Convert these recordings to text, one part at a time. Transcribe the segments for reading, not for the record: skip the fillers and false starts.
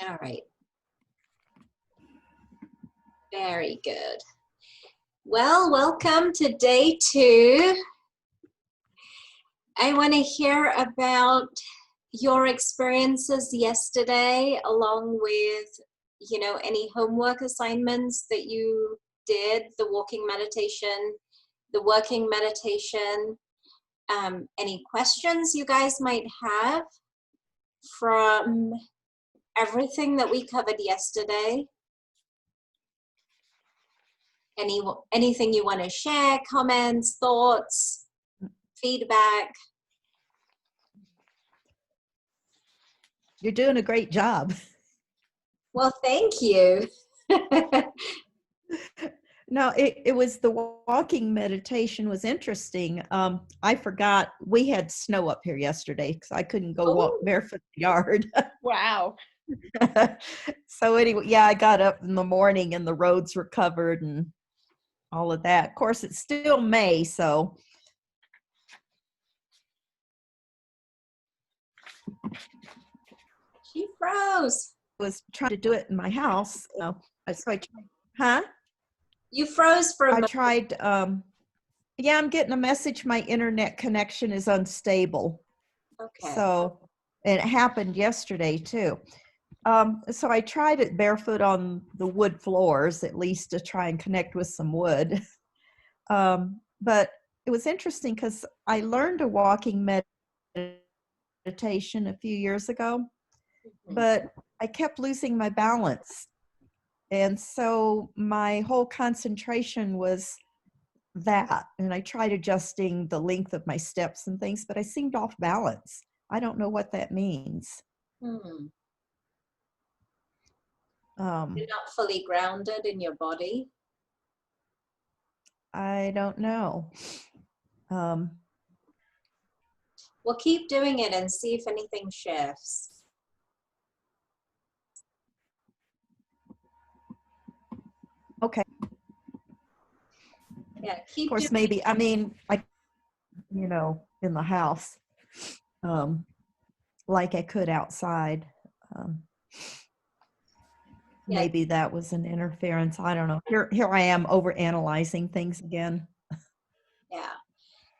All right. Very good. Well, welcome to day 2. I want to hear about your experiences yesterday, along with, any homework assignments that you did, the walking meditation, the working meditation, any questions you guys might have from everything that we covered yesterday. Anything you want to share, comments, thoughts, feedback? You're doing a great job. Well, thank you. No, it was the walking meditation was interesting. I forgot we had snow up here yesterday because I couldn't go walk barefoot in the yard. Wow. So anyway, yeah, I got up in the morning and the roads were covered and all of that. Of course, it's still May, so. She froze. I was trying to do it in my house. So I tried, huh? You froze for a moment. I tried, yeah, I'm getting a message. My internet connection is unstable. Okay. So, and it happened yesterday too. So I tried it barefoot on the wood floors, at least to try and connect with some wood. But it was interesting because I learned a walking meditation a few years ago, but I kept losing my balance. And so my whole concentration was that. And I tried adjusting the length of my steps and things, but I seemed off balance. I don't know what that means. You're not fully grounded in your body? I don't know. Well, keep doing it and see if anything shifts. Okay. Yeah, keep Of course, maybe, I mean, in the house, like I could outside. Yeah. Maybe that was an interference. I don't know. Here I am over analyzing things again.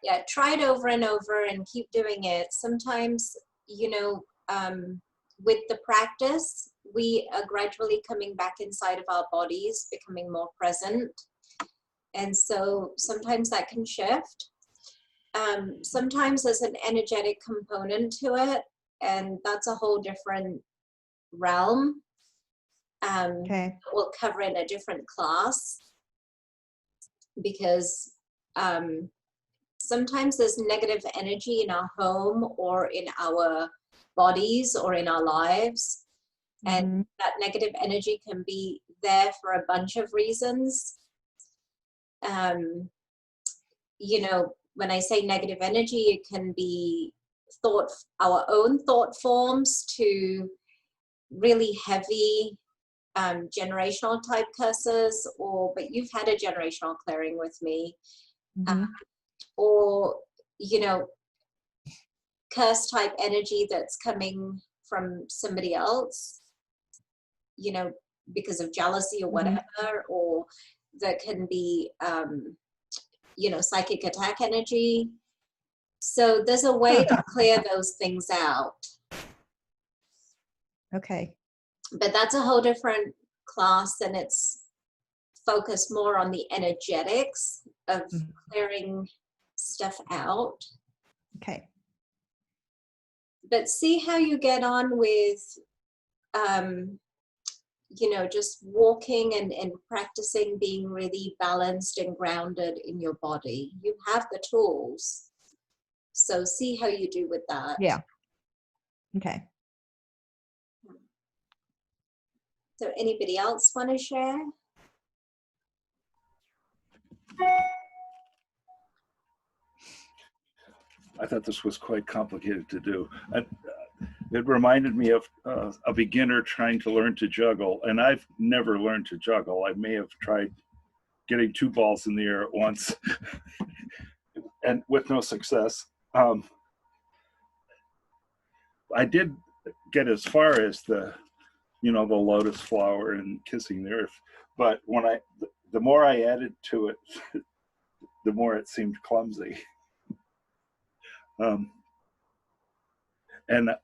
Yeah, try it over and over and keep doing it. Sometimes, with the practice, we are gradually coming back inside of our bodies, becoming more present. And so sometimes that can shift. Sometimes there's an energetic component to it, and that's a whole different realm. Okay. We'll cover in a different class, because sometimes there's negative energy in our home or in our bodies or in our lives. And that negative energy can be there for a bunch of reasons. When I say negative energy, it can be our own thought forms, to really heavy generational type curses, but you've had a generational clearing with me. Or curse type energy that's coming from somebody else, because of jealousy or whatever, or that can be psychic attack energy. So there's a way to clear those things out. Okay. But that's a whole different class, and it's focused more on the energetics of clearing stuff out. Okay. But see how you get on with just walking and practicing being really balanced and grounded in your body. You have the tools, so see how you do with that. Yeah. Okay. So anybody else want to share? I thought this was quite complicated to do. It reminded me of a beginner trying to learn to juggle, and I've never learned to juggle. I may have tried getting 2 balls in the air at once and with no success. I did get as far as the you know, the lotus flower and kissing the earth. But when the more I added to it, the more it seemed clumsy. And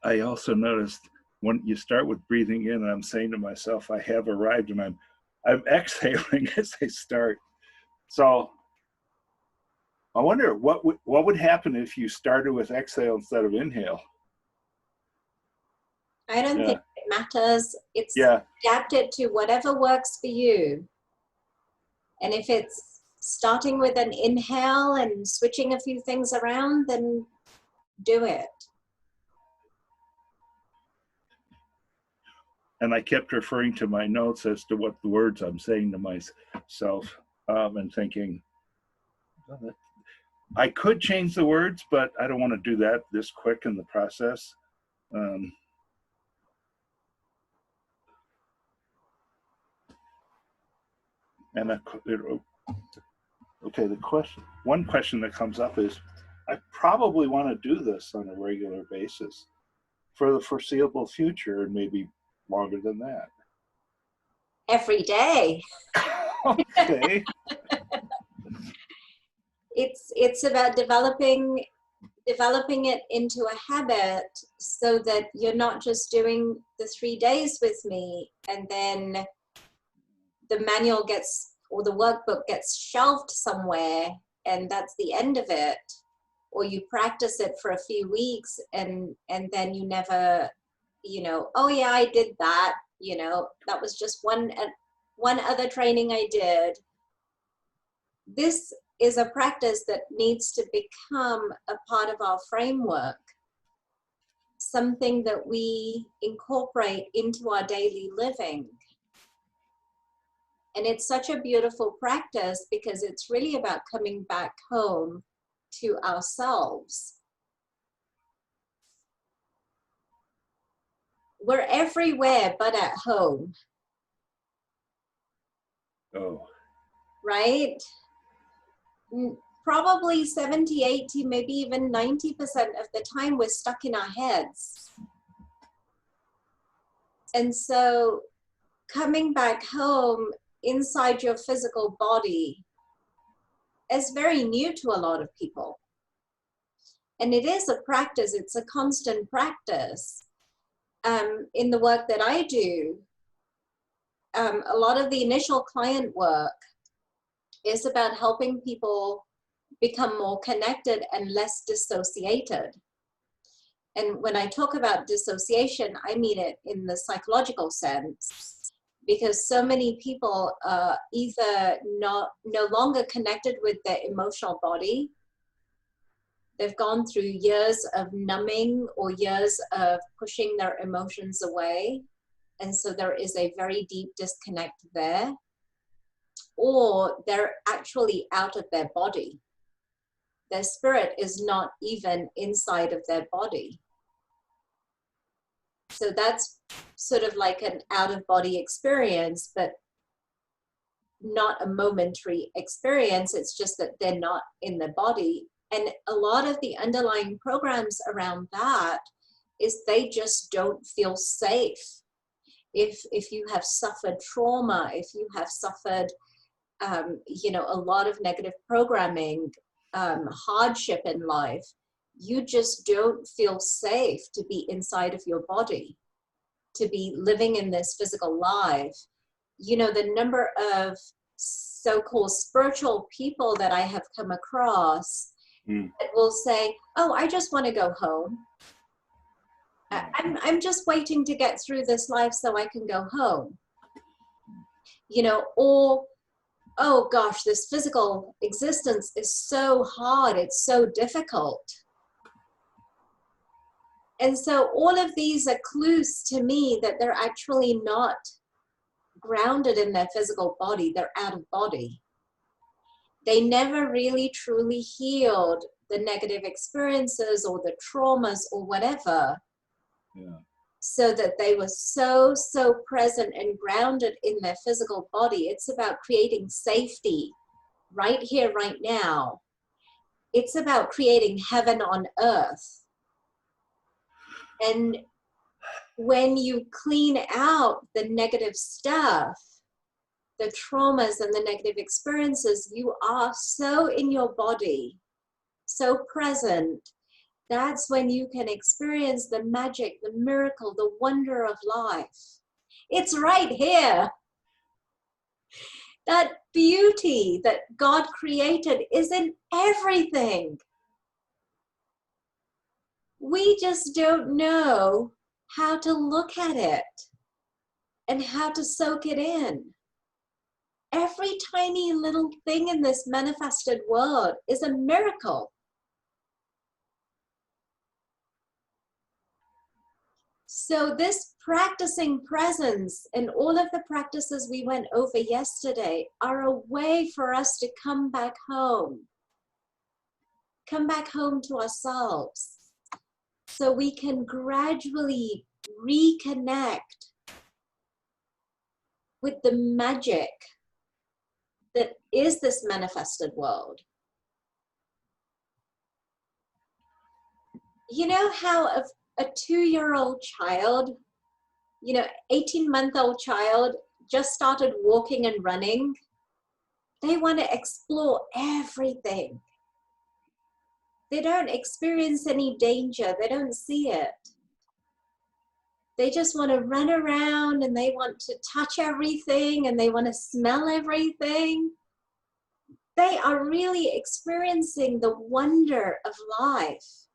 I also noticed when you start with breathing in, and I'm saying to myself, I have arrived, and I'm exhaling as I start. So I wonder what would happen if you started with exhale instead of inhale. I don't think it matters. It's Yeah. adapted to whatever works for you. And if it's starting with an inhale and switching a few things around, then do it. And I kept referring to my notes as to what the words I'm saying to myself, and thinking, I could change the words, but I don't want to do that this quick in the process. And okay, one question that comes up is, I probably want to do this on a regular basis for the foreseeable future, and maybe longer than that. Every day. Okay. It's about developing it into a habit, so that you're not just doing the 3 days with me and then the manual or the workbook gets shelved somewhere and that's the end of it, or you practice it for a few weeks and then you never, you know, oh yeah, I did that, you know, that was just one other training I did. This is a practice that needs to become a part of our framework, something that we incorporate into our daily living. And it's such a beautiful practice because it's really about coming back home to ourselves. We're everywhere but at home. Oh. Right? Probably 70, 80, maybe even 90% of the time we're stuck in our heads. And so coming back home inside your physical body is very new to a lot of people. And it is a practice, it's a constant practice. In the work that I do, a lot of the initial client work is about helping people become more connected and less dissociated. And when I talk about dissociation, I mean it in the psychological sense, because so many people are either no longer connected with their emotional body. They've gone through years of numbing or years of pushing their emotions away. And so there is a very deep disconnect there. Or they're actually out of their body. Their spirit is not even inside of their body. So that's sort of like an out-of-body experience, but not a momentary experience. It's just that they're not in their body. And a lot of the underlying programs around that is they just don't feel safe. If you have suffered trauma, if you have suffered you know, a lot of negative programming, hardship in life, you just don't feel safe to be inside of your body, to be living in this physical life. You know, the number of so-called spiritual people that I have come across that will say, oh, I just want to go home. I'm just waiting to get through this life so I can go home. You know, or, oh gosh, this physical existence is so hard, it's so difficult. And so all of these are clues to me that they're actually not grounded in their physical body, they're out of body. They never really truly healed the negative experiences or the traumas or whatever. Yeah. So that they were so present and grounded in their physical body. It's about creating safety right here, right now. It's about creating heaven on earth. And when you clean out the negative stuff, the traumas and the negative experiences, you are so in your body, so present. That's when you can experience the magic, the miracle, the wonder of life. It's right here. That beauty that God created is in everything. We just don't know how to look at it and how to soak it in. Every tiny little thing in this manifested world is a miracle. So this practicing presence and all of the practices we went over yesterday are a way for us to come back home to ourselves, so we can gradually reconnect with the magic that is this manifested world. You know how a 2-year-old child, 18-month-old child just started walking and running? They want to explore everything. They don't experience any danger. They don't see it. They just want to run around and they want to touch everything and they want to smell everything. They are really experiencing the wonder of life.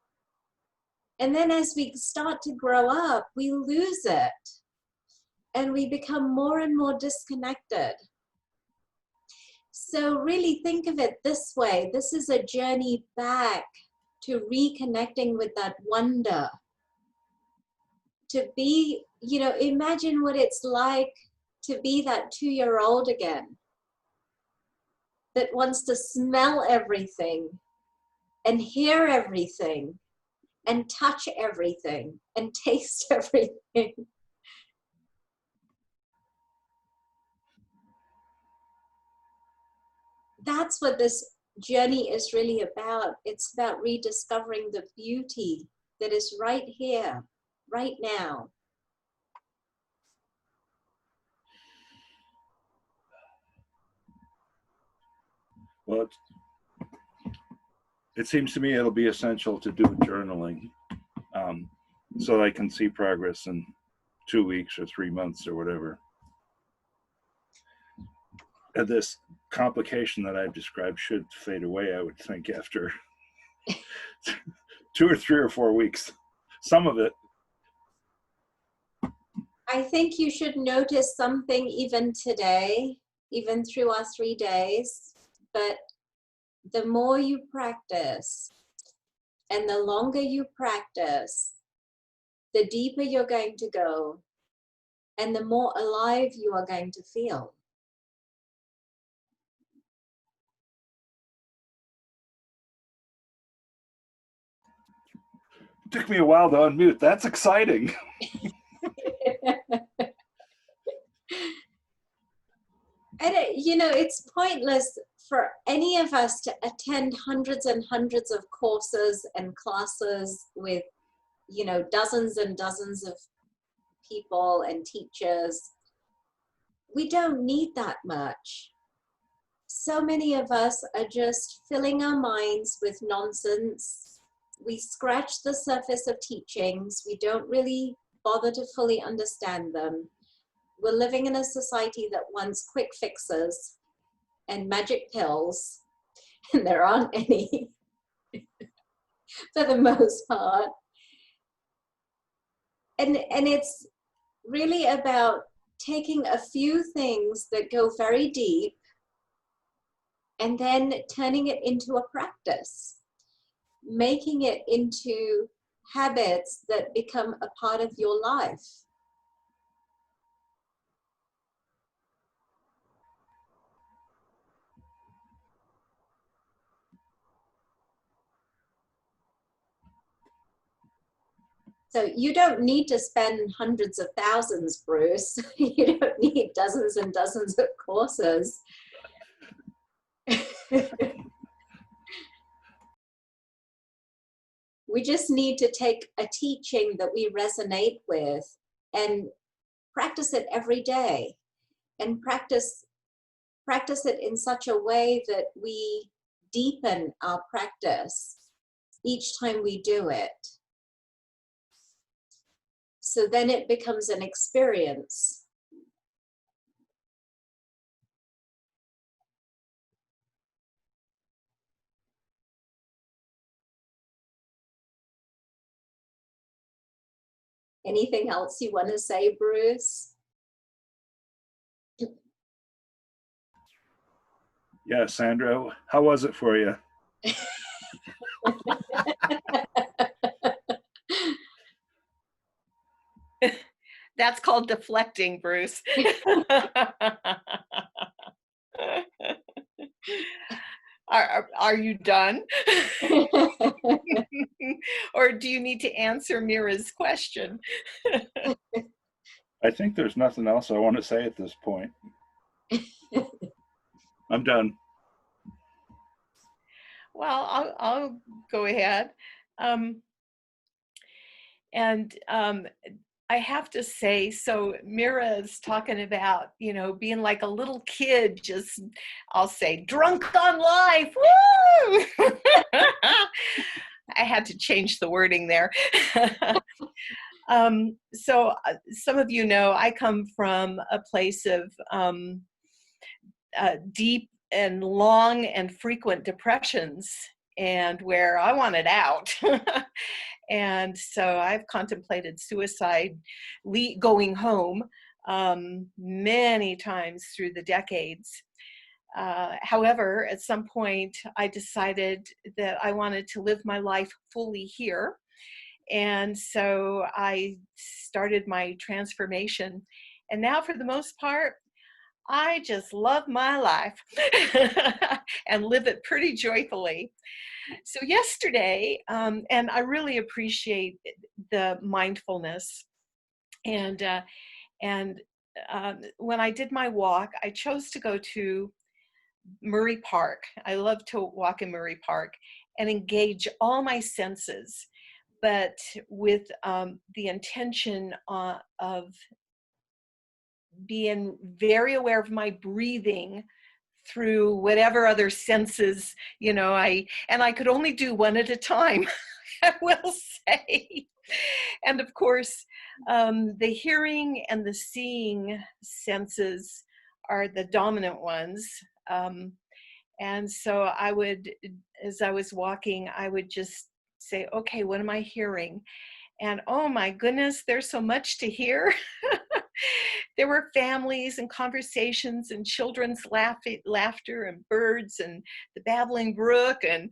And then as we start to grow up, we lose it and we become more and more disconnected. So really think of it this way. This is a journey back to reconnecting with that wonder. To be, imagine what it's like to be that 2-year-old again, that wants to smell everything and hear everything and touch everything and taste everything. That's what this journey is really about. It's about rediscovering the beauty that is right here, right now. Well, it seems to me it'll be essential to do journaling, so I can see progress in 2 weeks or 3 months or whatever. And this complication that I've described should fade away, I would think, after 2 or 3 or 4 weeks. Some of it. I think you should notice something even today, even through our 3 days. But the more you practice and the longer you practice, the deeper you're going to go and the more alive you are going to feel. It took me a while to unmute. That's exciting. It's pointless for any of us to attend hundreds and hundreds of courses and classes with, dozens and dozens of people and teachers. We don't need that much. So many of us are just filling our minds with nonsense. We scratch the surface of teachings. We don't really bother to fully understand them. We're living in a society that wants quick fixes and magic pills, and there aren't any for the most part. And it's really about taking a few things that go very deep and then turning it into a practice, making it into habits that become a part of your life. So you don't need to spend hundreds of thousands, Bruce. You don't need dozens and dozens of courses. We just need to take a teaching that we resonate with and practice it every day, and practice it in such a way that we deepen our practice each time we do it. So then it becomes an experience. Anything else you want to say, Bruce? Yeah, Sandra, how was it for you? That's called deflecting, Bruce. Are you done? Or do you need to answer Mira's question? I think there's nothing else I want to say at this point. I'm done. Well, I'll go ahead. I have to say, so Mira is talking about, you know, being like a little kid, just, I'll say, drunk on life. Woo! I had to change the wording there. So some of you know, I come from a place of deep and long and frequent depressions, and where I wanted out. And so I've contemplated suicide, going home, many times through the decades. However, at some point, I decided that I wanted to live my life fully here. And so I started my transformation. And now, for the most part, I just love my life and live it pretty joyfully. So yesterday, and I really appreciate the mindfulness, and when I did my walk, I chose to go to Murray Park. I love to walk in Murray Park and engage all my senses, but with the intention of being very aware of my breathing through whatever other senses, you know, I could only do one at a time, I will say. And of course, the hearing and the seeing senses are the dominant ones. And so I would, as I was walking, I would just say, okay, what am I hearing? And oh my goodness, there's so much to hear. There were families and conversations and children's laughter and birds and the babbling brook and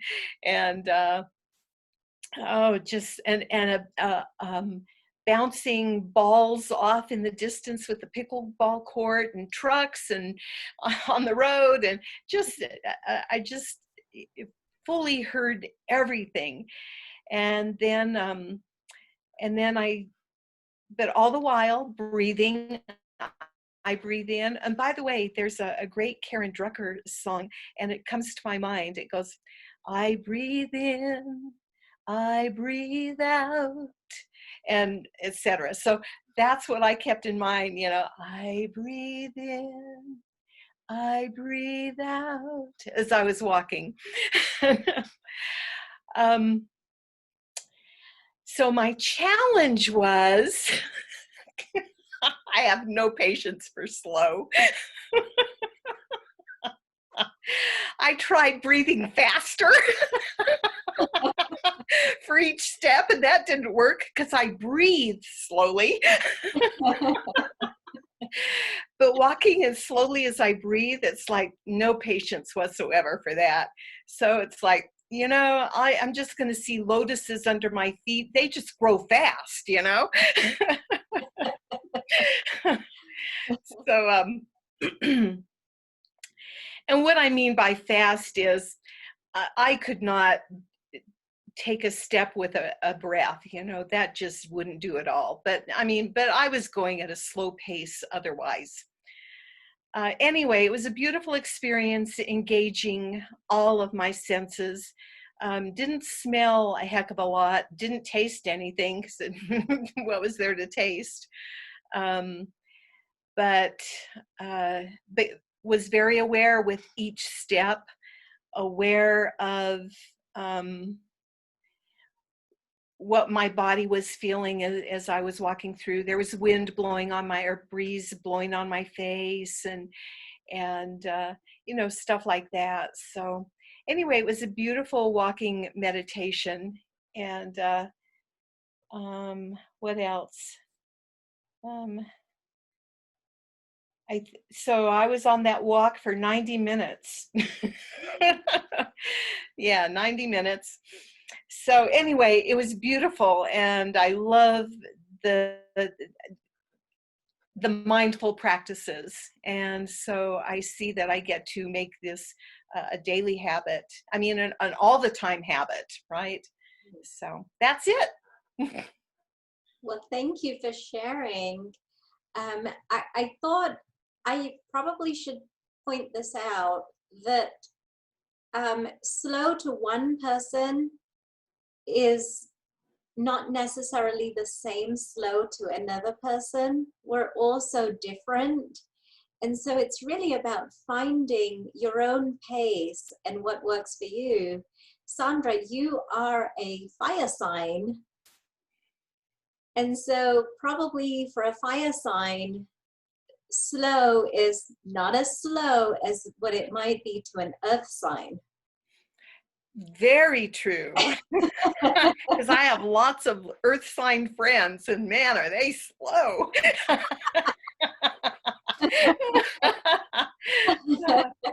bouncing balls off in the distance with the pickleball court and trucks and on the road, and I just fully heard everything. And then but all the while breathing, I breathe in. And by the way, there's a great Karen Drucker song, and it comes to my mind. It goes, I breathe in, I breathe out, and etc. So that's what I kept in mind, you know, I breathe in, I breathe out, as I was walking. So my challenge was, I have no patience for slow. I tried breathing faster for each step, and that didn't work because I breathed slowly. But walking as slowly as I breathe, it's like no patience whatsoever for that. So it's like, you know, I'm just going to see lotuses under my feet. They just grow fast, you know. So, and what I mean by fast is I could not take a step with a breath, you know, that just wouldn't do it all. But I was going at a slow pace otherwise. Anyway, it was a beautiful experience, engaging all of my senses. Didn't smell a heck of a lot, didn't taste anything, because what was there to taste? but was very aware with each step, aware of what my body was feeling as I was walking through. There was wind blowing on my, or breeze blowing on my face, and you know, stuff like that. So anyway, it was a beautiful walking meditation. And what else? So I was on that walk for 90 minutes. Yeah, 90 minutes. So anyway, it was beautiful, and I love the mindful practices. And so I see that I get to make this a daily habit. I mean, an all the time habit, right? So that's it. Well, thank you for sharing. I thought I probably should point this out, that slow to one person is not necessarily the same slow to another person. We're all so different. And so it's really about finding your own pace and what works for you. Sandra, you are a fire sign. And so probably for a fire sign, slow is not as slow as what it might be to an earth sign. Very true. Because I have lots of earth sign friends, and man, are they slow.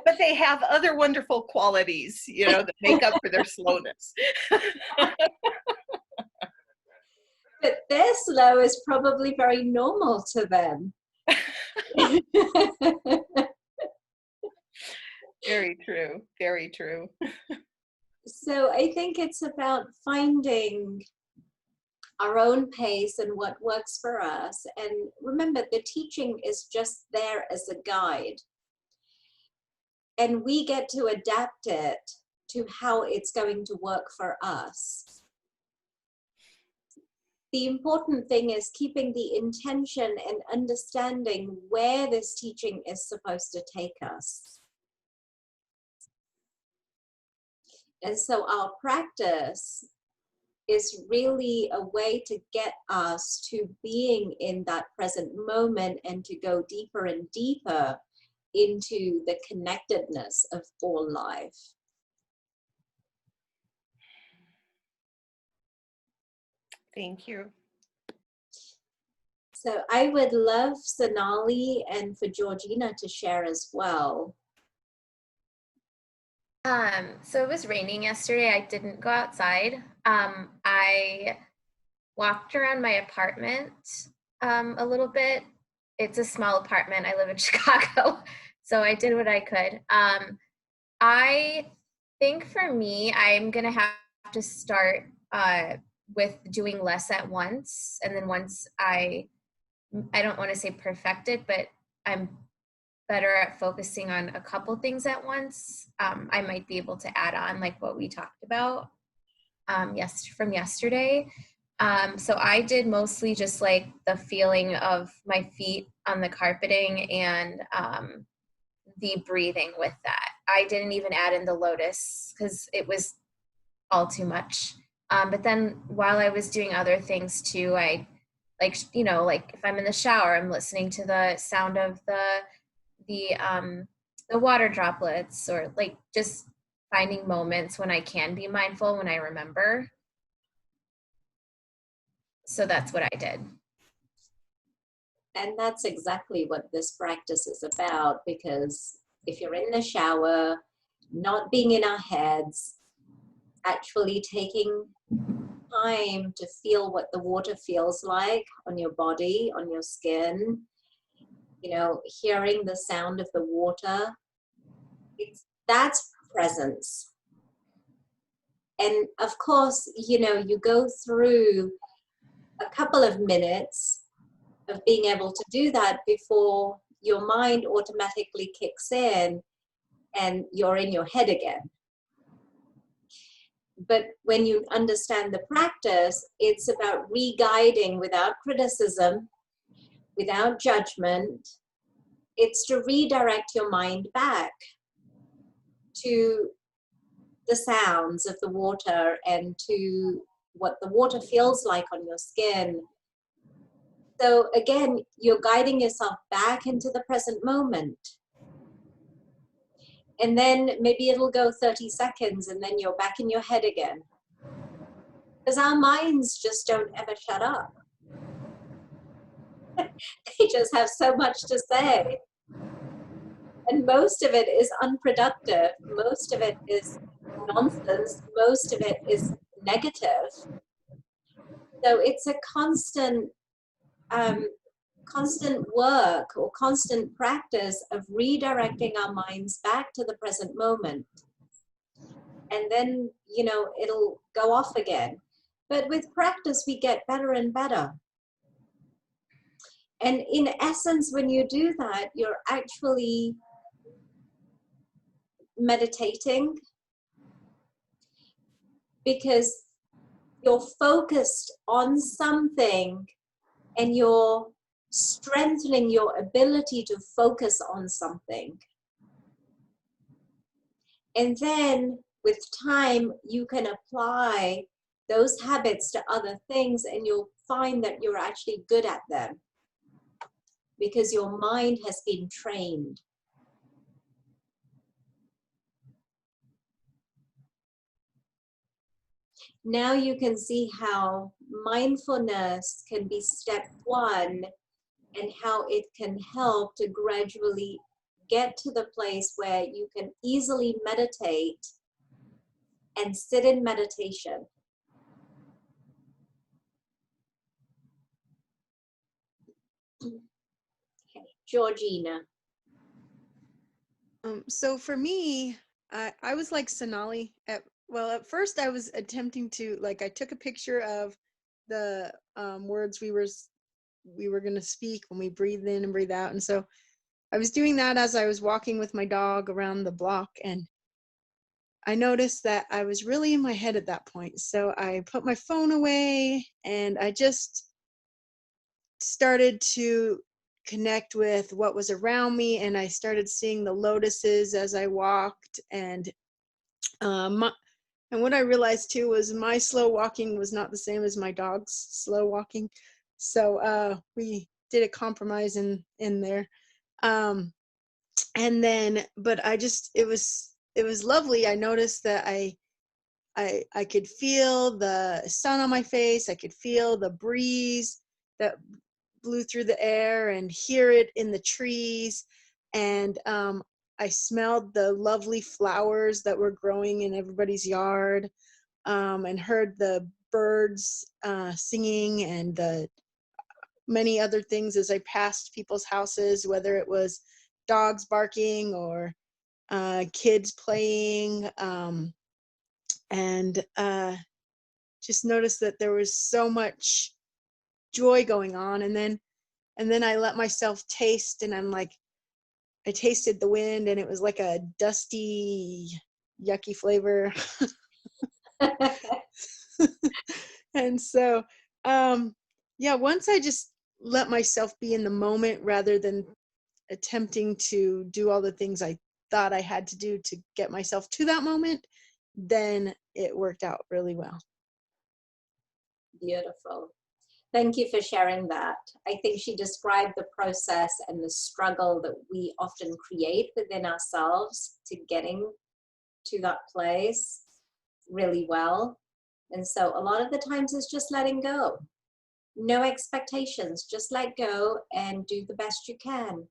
But they have other wonderful qualities, you know, that make up for their slowness. But their slow is probably very normal to them. Very true. Very true. So I think it's about finding our own pace and what works for us. And remember, the teaching is just there as a guide. And we get to adapt it to how it's going to work for us. The important thing is keeping the intention and understanding where this teaching is supposed to take us. And so our practice is really a way to get us to being in that present moment and to go deeper and deeper into the connectedness of all life. Thank you. So I would love Sonali and for Georgina to share as well. So it was raining yesterday. I didn't go outside. I walked around my apartment a little bit. It's a small apartment. I live in Chicago, so I did what I could. I think for me, I'm gonna have to start with doing less at once, and then once I don't want to say perfected, but I'm better at focusing on a couple things at once. I might be able to add on like what we talked about from yesterday. So I did mostly just like the feeling of my feet on the carpeting and the breathing with that. I didn't even add in the lotus because it was all too much. But then while I was doing other things too, I like, you know, like if I'm in the shower, I'm listening to the sound of the water droplets, or like just finding moments when I can be mindful, when I remember. So that's what I did. And that's exactly what this practice is about, because if you're in the shower, not being in our heads, actually taking time to feel what the water feels like on your body, on your skin, you know, hearing the sound of the water, that's presence. And of course, you know, you go through a couple of minutes of being able to do that before your mind automatically kicks in and you're in your head again. But when you understand the practice, it's about re-guiding without criticism, without judgment. It's to redirect your mind back to the sounds of the water and to what the water feels like on your skin. So again, you're guiding yourself back into the present moment. And then maybe it'll go 30 seconds and then you're back in your head again. Because our minds just don't ever shut up. They just have so much to say. And most of it is unproductive. Most of it is nonsense. Most of it is negative. So it's a constant work or constant practice of redirecting our minds back to the present moment. And then, you know, it'll go off again. But with practice, we get better and better. And in essence, when you do that, you're actually meditating, because you're focused on something and you're strengthening your ability to focus on something. And then with time, you can apply those habits to other things and you'll find that you're actually good at them because your mind has been trained. Now you can see how mindfulness can be step one and how it can help to gradually get to the place where you can easily meditate and sit in meditation. Okay, Georgina. So for me, I was like Sonali. At first I was attempting to, like, I took a picture of the words we were going to speak when we breathe in and breathe out. And so I was doing that as I was walking with my dog around the block. And I noticed that I was really in my head at that point. So I put my phone away and I just started to connect with what was around me, and I started seeing the lotuses as I walked. And what I realized too was my slow walking was not the same as my dog's slow walking, so we did a compromise in there. And then, but it was lovely. I noticed that I could feel the sun on my face. I could feel the breeze that blew through the air and hear it in the trees. And I smelled the lovely flowers that were growing in everybody's yard, and heard the birds singing and the many other things as I passed people's houses, whether it was dogs barking or kids playing, and just noticed that there was so much joy going on. And then I let myself taste, and I tasted the wind, and it was like a dusty, yucky flavor. And so, once I just let myself be in the moment rather than attempting to do all the things I thought I had to do to get myself to that moment, then it worked out really well. Beautiful. Thank you for sharing that. I think she described the process and the struggle that we often create within ourselves to getting to that place really well. And so a lot of the times it's just letting go. No expectations, just let go and do the best you can.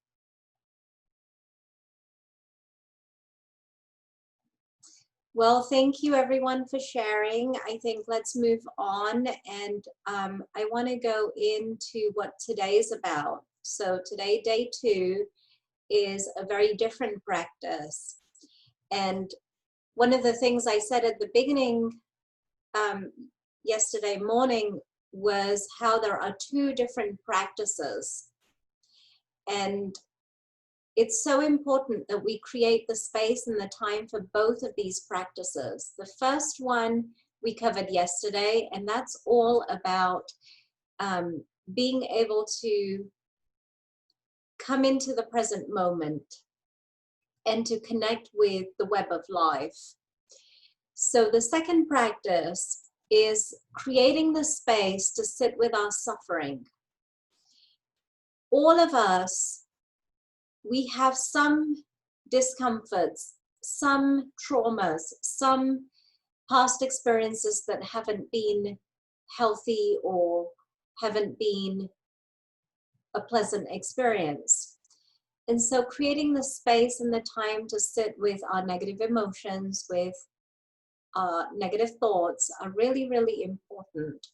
Well, thank you everyone for sharing. I think let's move on, and I want to go into what today is about. So today, day 2, is a very different practice. And one of the things I said at the beginning yesterday morning was how there are 2 different practices. And it's so important that we create the space and the time for both of these practices. The first one we covered yesterday, and that's all about being able to come into the present moment and to connect with the web of life. So the second practice is creating the space to sit with our suffering. All of us, we have some discomforts, some traumas, some past experiences that haven't been healthy or haven't been a pleasant experience. And so creating the space and the time to sit with our negative emotions, with negative thoughts are really, really important.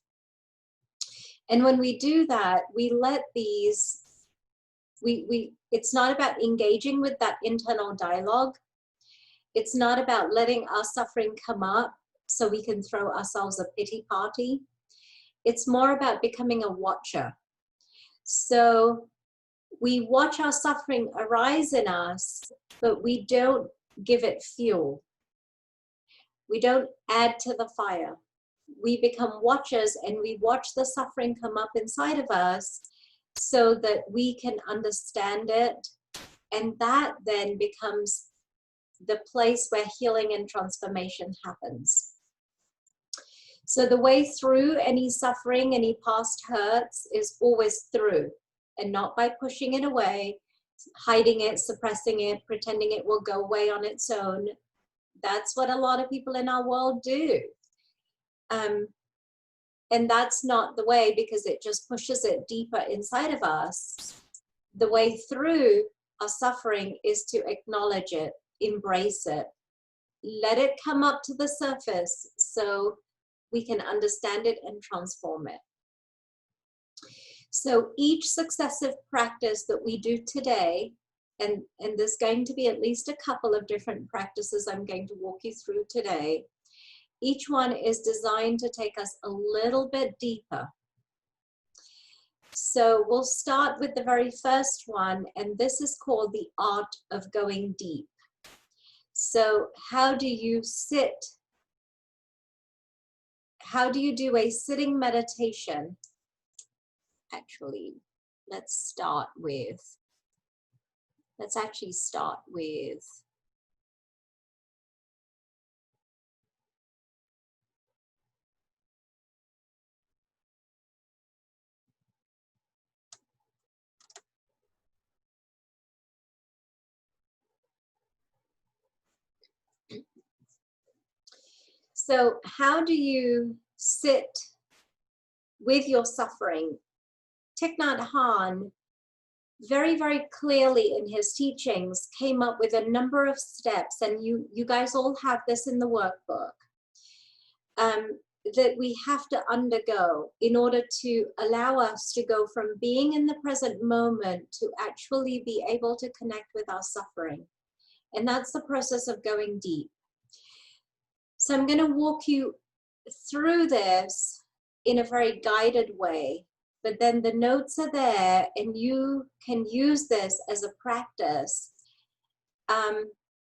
And when we do that, we let these, it's not about engaging with that internal dialogue. It's not about letting our suffering come up so we can throw ourselves a pity party. It's more about becoming a watcher. So we watch our suffering arise in us, but we don't give it fuel. We don't add to the fire. We become watchers and we watch the suffering come up inside of us so that we can understand it. And that then becomes the place where healing and transformation happens. So the way through any suffering, any past hurts is always through, and not by pushing it away, hiding it, suppressing it, pretending it will go away on its own. That's what a lot of people in our world do. And that's not the way, because it just pushes it deeper inside of us. The way through our suffering is to acknowledge it, embrace it, let it come up to the surface so we can understand it and transform it. So each successive practice that we do today, and there's going to be at least a couple of different practices I'm going to walk you through today, each one is designed to take us a little bit deeper. So we'll start with the very first one, and this is called the art of going deep. So how do you sit? How do you do a sitting meditation? Actually, let's actually start with so how do you sit with your suffering? Thich Nhat Hanh very, very clearly in his teachings came up with a number of steps, and you guys all have this in the workbook, that we have to undergo in order to allow us to go from being in the present moment to actually be able to connect with our suffering. And that's the process of going deep. So I'm going to walk you through this in a very guided way, but then the notes are there and you can use this as a practice.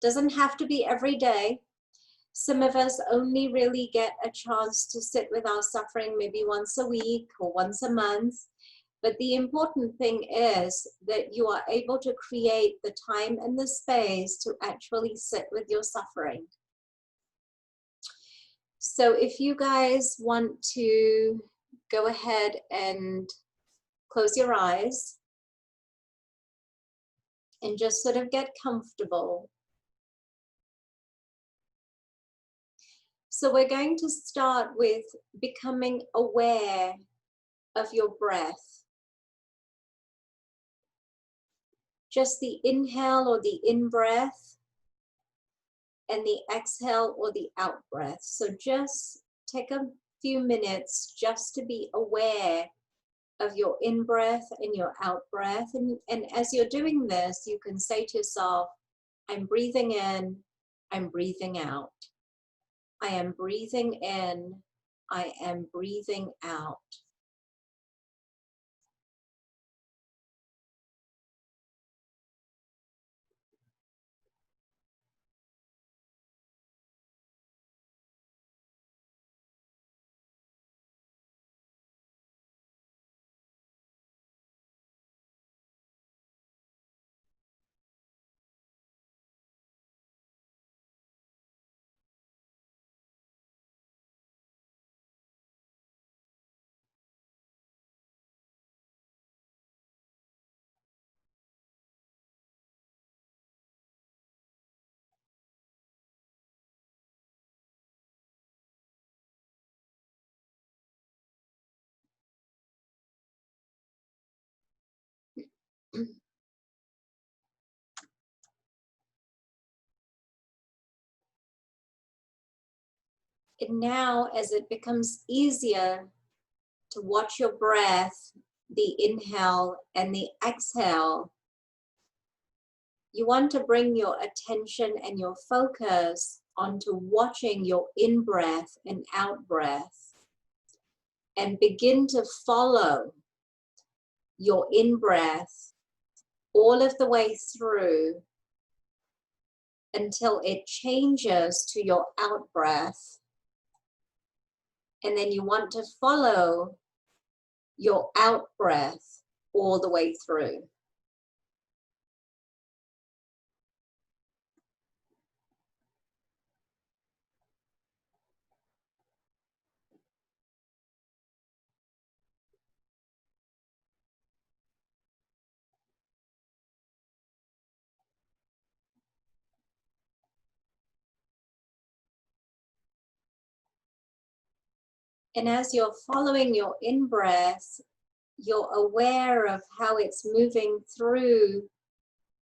Doesn't have to be every day. Some of us only really get a chance to sit with our suffering maybe once a week or once a month. But the important thing is that you are able to create the time and the space to actually sit with your suffering. So if you guys want to go ahead and close your eyes and just sort of get comfortable. So we're going to start with becoming aware of your breath. Just the inhale or the in-breath and the exhale or the out-breath. So just take a few minutes just to be aware of your in-breath and your out-breath. And as you're doing this, you can say to yourself, I'm breathing in, I'm breathing out. I am breathing in, I am breathing out. And now, as it becomes easier to watch your breath, the inhale and the exhale, you want to bring your attention and your focus onto watching your in-breath and out-breath, and begin to follow your in-breath all of the way through until it changes to your out-breath. And then you want to follow your out-breath all the way through. And as you're following your in-breath, you're aware of how it's moving through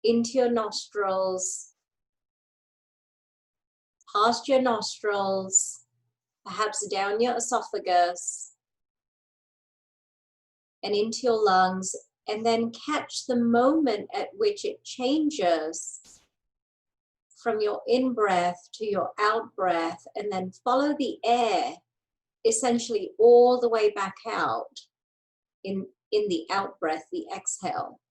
into your nostrils, past your nostrils, perhaps down your esophagus, and into your lungs, and then catch the moment at which it changes from your in-breath to your out-breath, and then follow the air essentially all the way back out in the out-breath, the exhale.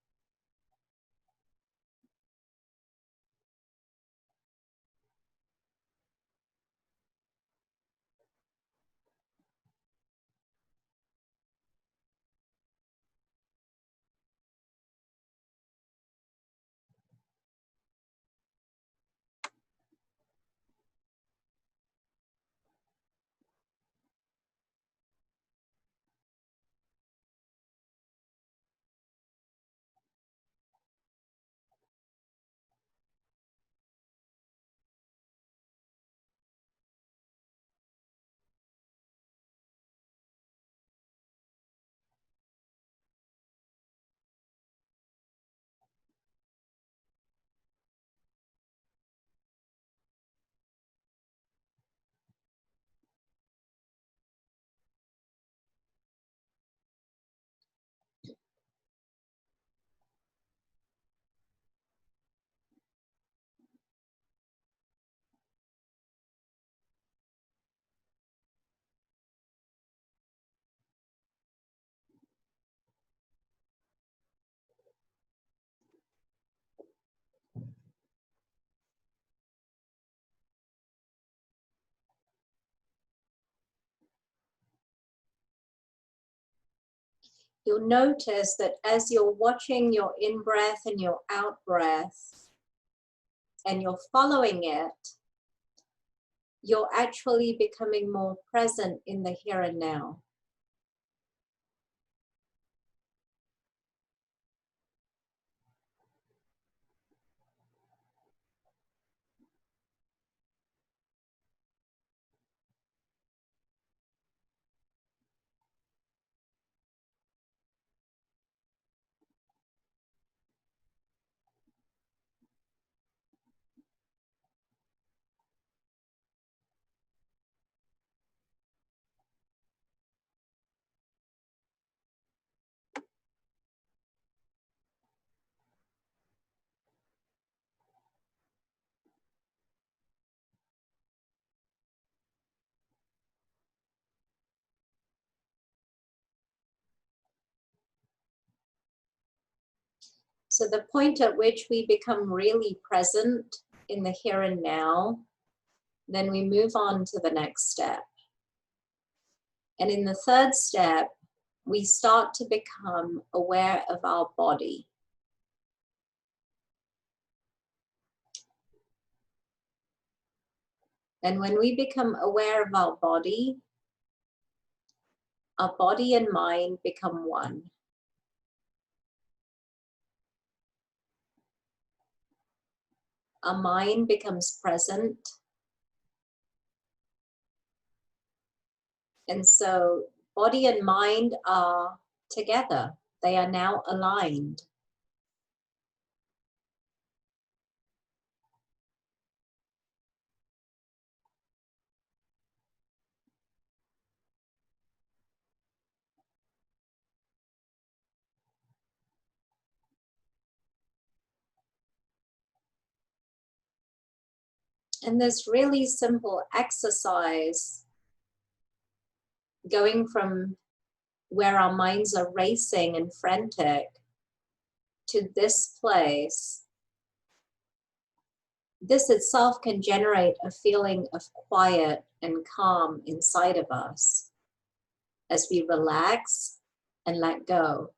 You'll notice that as you're watching your in-breath and your out-breath, and you're following it, you're actually becoming more present in the here and now. So the point at which we become really present in the here and now, then we move on to the next step. And in the third step, we start to become aware of our body. And when we become aware of our body and mind become one. Our mind becomes present. And so body and mind are together. They are now aligned. And this really simple exercise, going from where our minds are racing and frantic to this place, this itself can generate a feeling of quiet and calm inside of us as we relax and let go.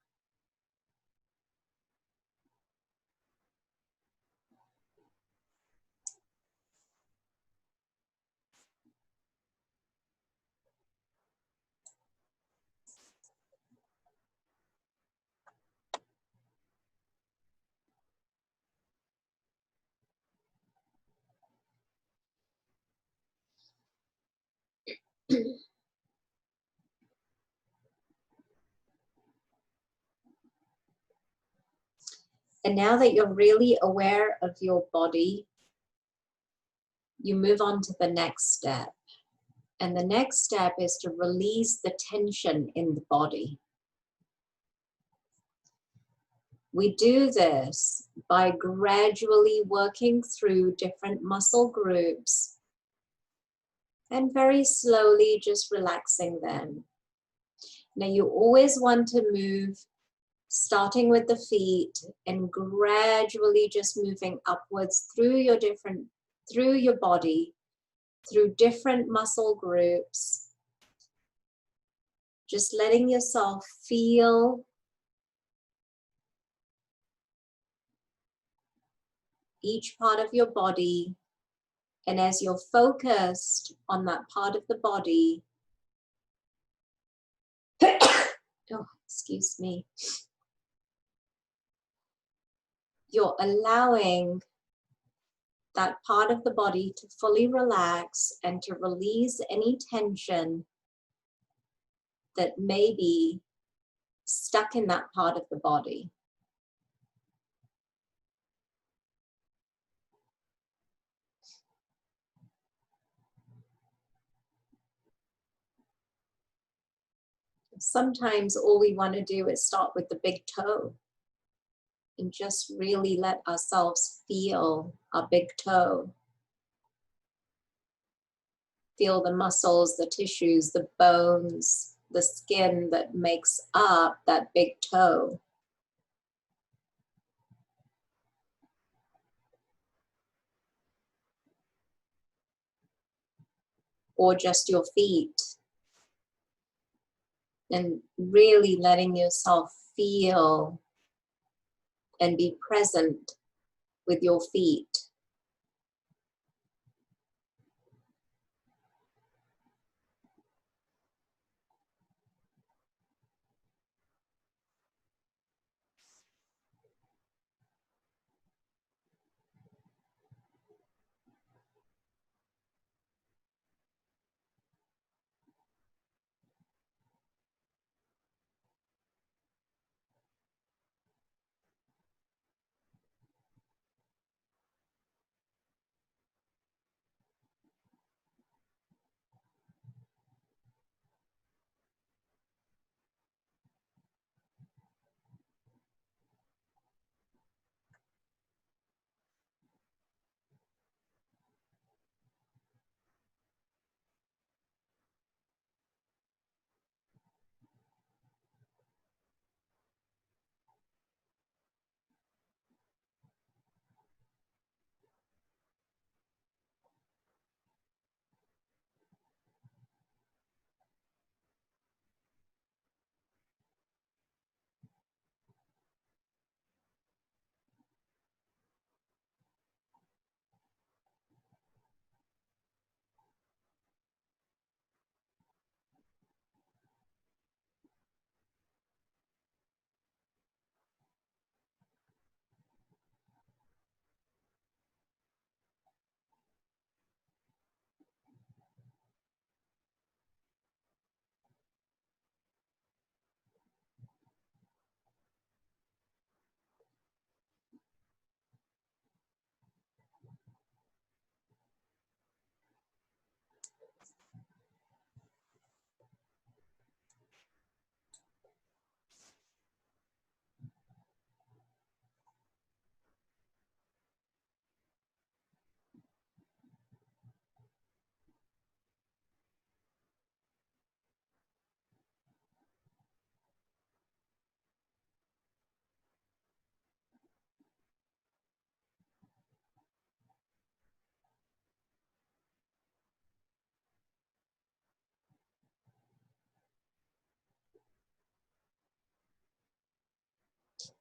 And now that you're really aware of your body, you move on to the next step. And the next step is to release the tension in the body. We do this by gradually working through different muscle groups and very slowly just relaxing them. Now you always want to move starting with the feet and gradually just moving upwards through your body, through different muscle groups. Just letting yourself feel each part of your body. And as you're focused on that part of the body, oh, excuse me, you're allowing that part of the body to fully relax and to release any tension that may be stuck in that part of the body. Sometimes all we want to do is start with the big toe and just really let ourselves feel our big toe. Feel the muscles, the tissues, the bones, the skin that makes up that big toe. Or just your feet. And really letting yourself feel and be present with your feet.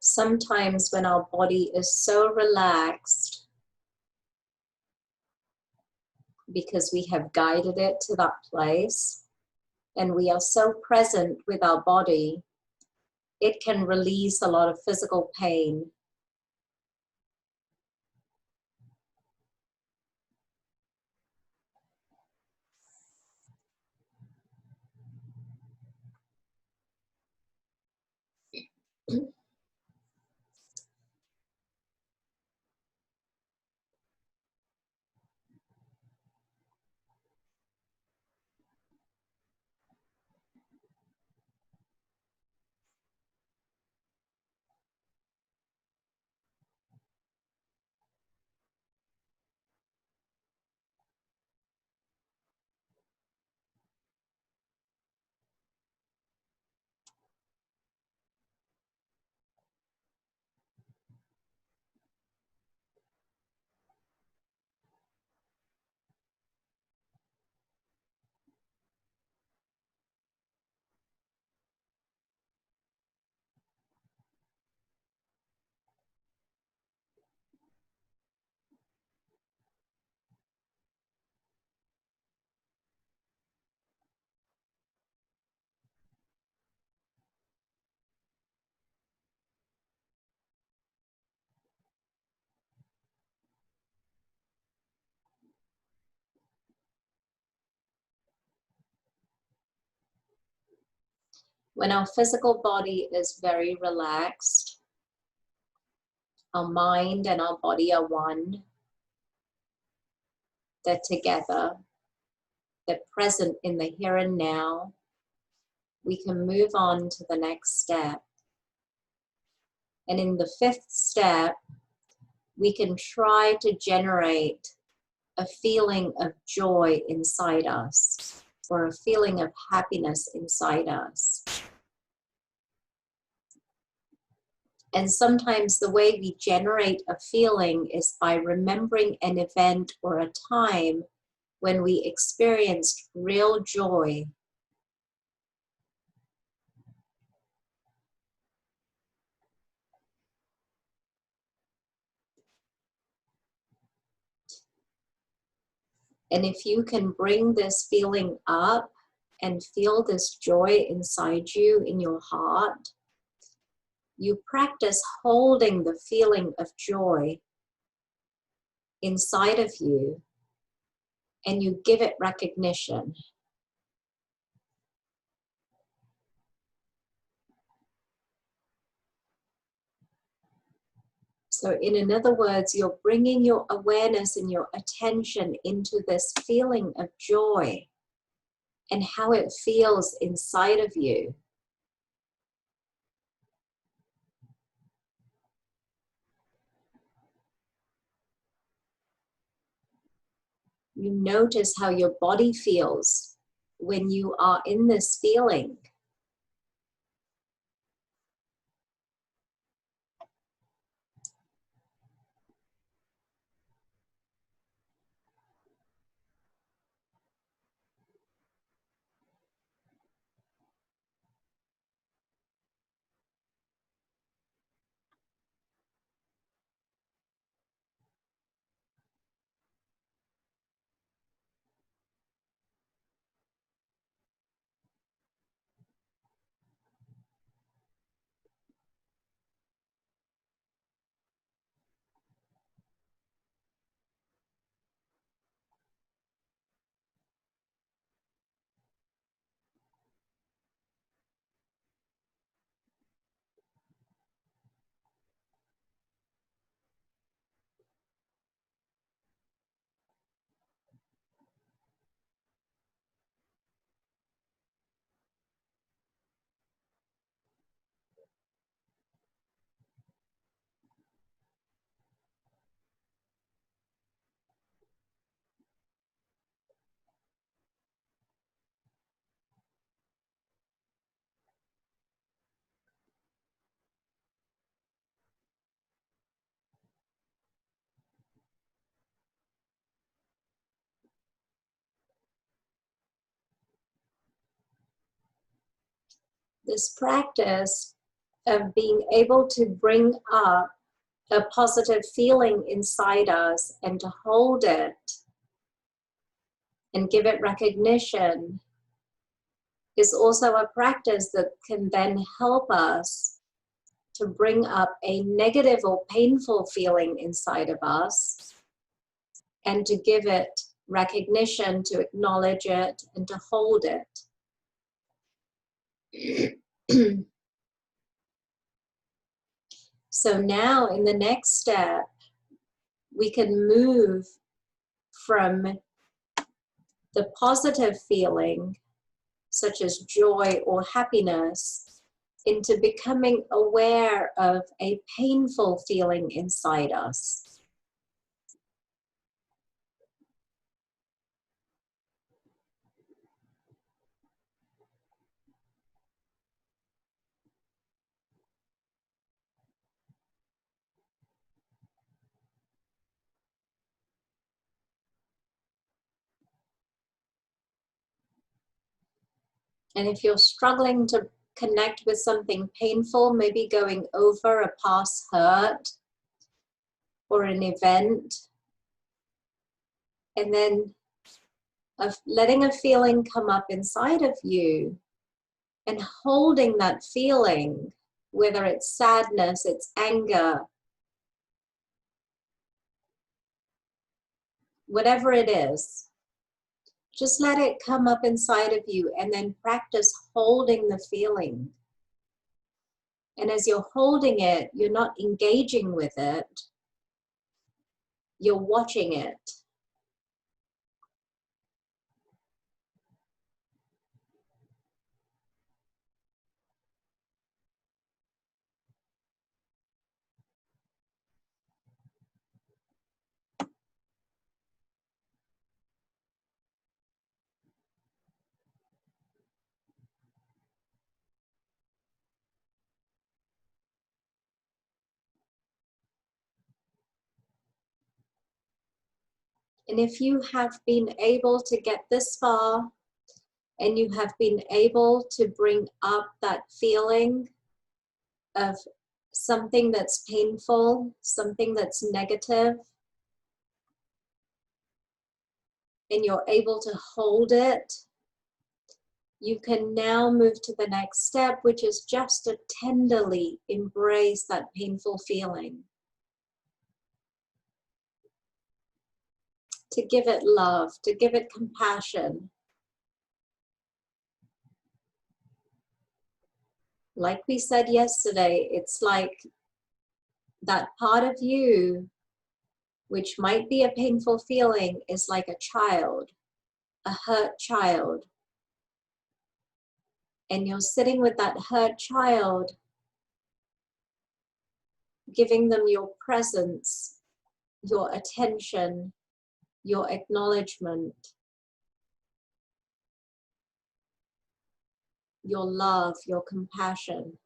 sometimes when our body is so relaxed because we have guided it to that place and we are so present with our body, it can release a lot of physical pain. When our physical body is very relaxed, our mind and our body are one. They're together. They're present in the here and now. We can move on to the next step. And in the fifth step, we can try to generate a feeling of joy inside us or a feeling of happiness inside us. And sometimes the way we generate a feeling is by remembering an event or a time when we experienced real joy. And if you can bring this feeling up and feel this joy inside you in your heart, you practice holding the feeling of joy inside of you and you give it recognition. So in other words, you're bringing your awareness and your attention into this feeling of joy and how it feels inside of you. You notice how your body feels when you are in this feeling. This practice of being able to bring up a positive feeling inside us and to hold it and give it recognition is also a practice that can then help us to bring up a negative or painful feeling inside of us and to give it recognition, to acknowledge it, and to hold it. So now in the next step, we can move from the positive feeling, such as joy or happiness, into becoming aware of a painful feeling inside us. And if you're struggling to connect with something painful, maybe going over a past hurt or an event, and then letting a feeling come up inside of you and holding that feeling, whether it's sadness, it's anger, whatever it is, just let it come up inside of you and then practice holding the feeling. And as you're holding it, you're not engaging with it, you're watching it. And if you have been able to get this far and you have been able to bring up that feeling of something that's painful, something that's negative, and you're able to hold it, you can now move to the next step, which is just to tenderly embrace that painful feeling. To give it love, to give it compassion. Like we said yesterday, it's like that part of you, which might be a painful feeling, is like a child, a hurt child. And you're sitting with that hurt child, giving them your presence, your attention, your acknowledgement, your love, your compassion.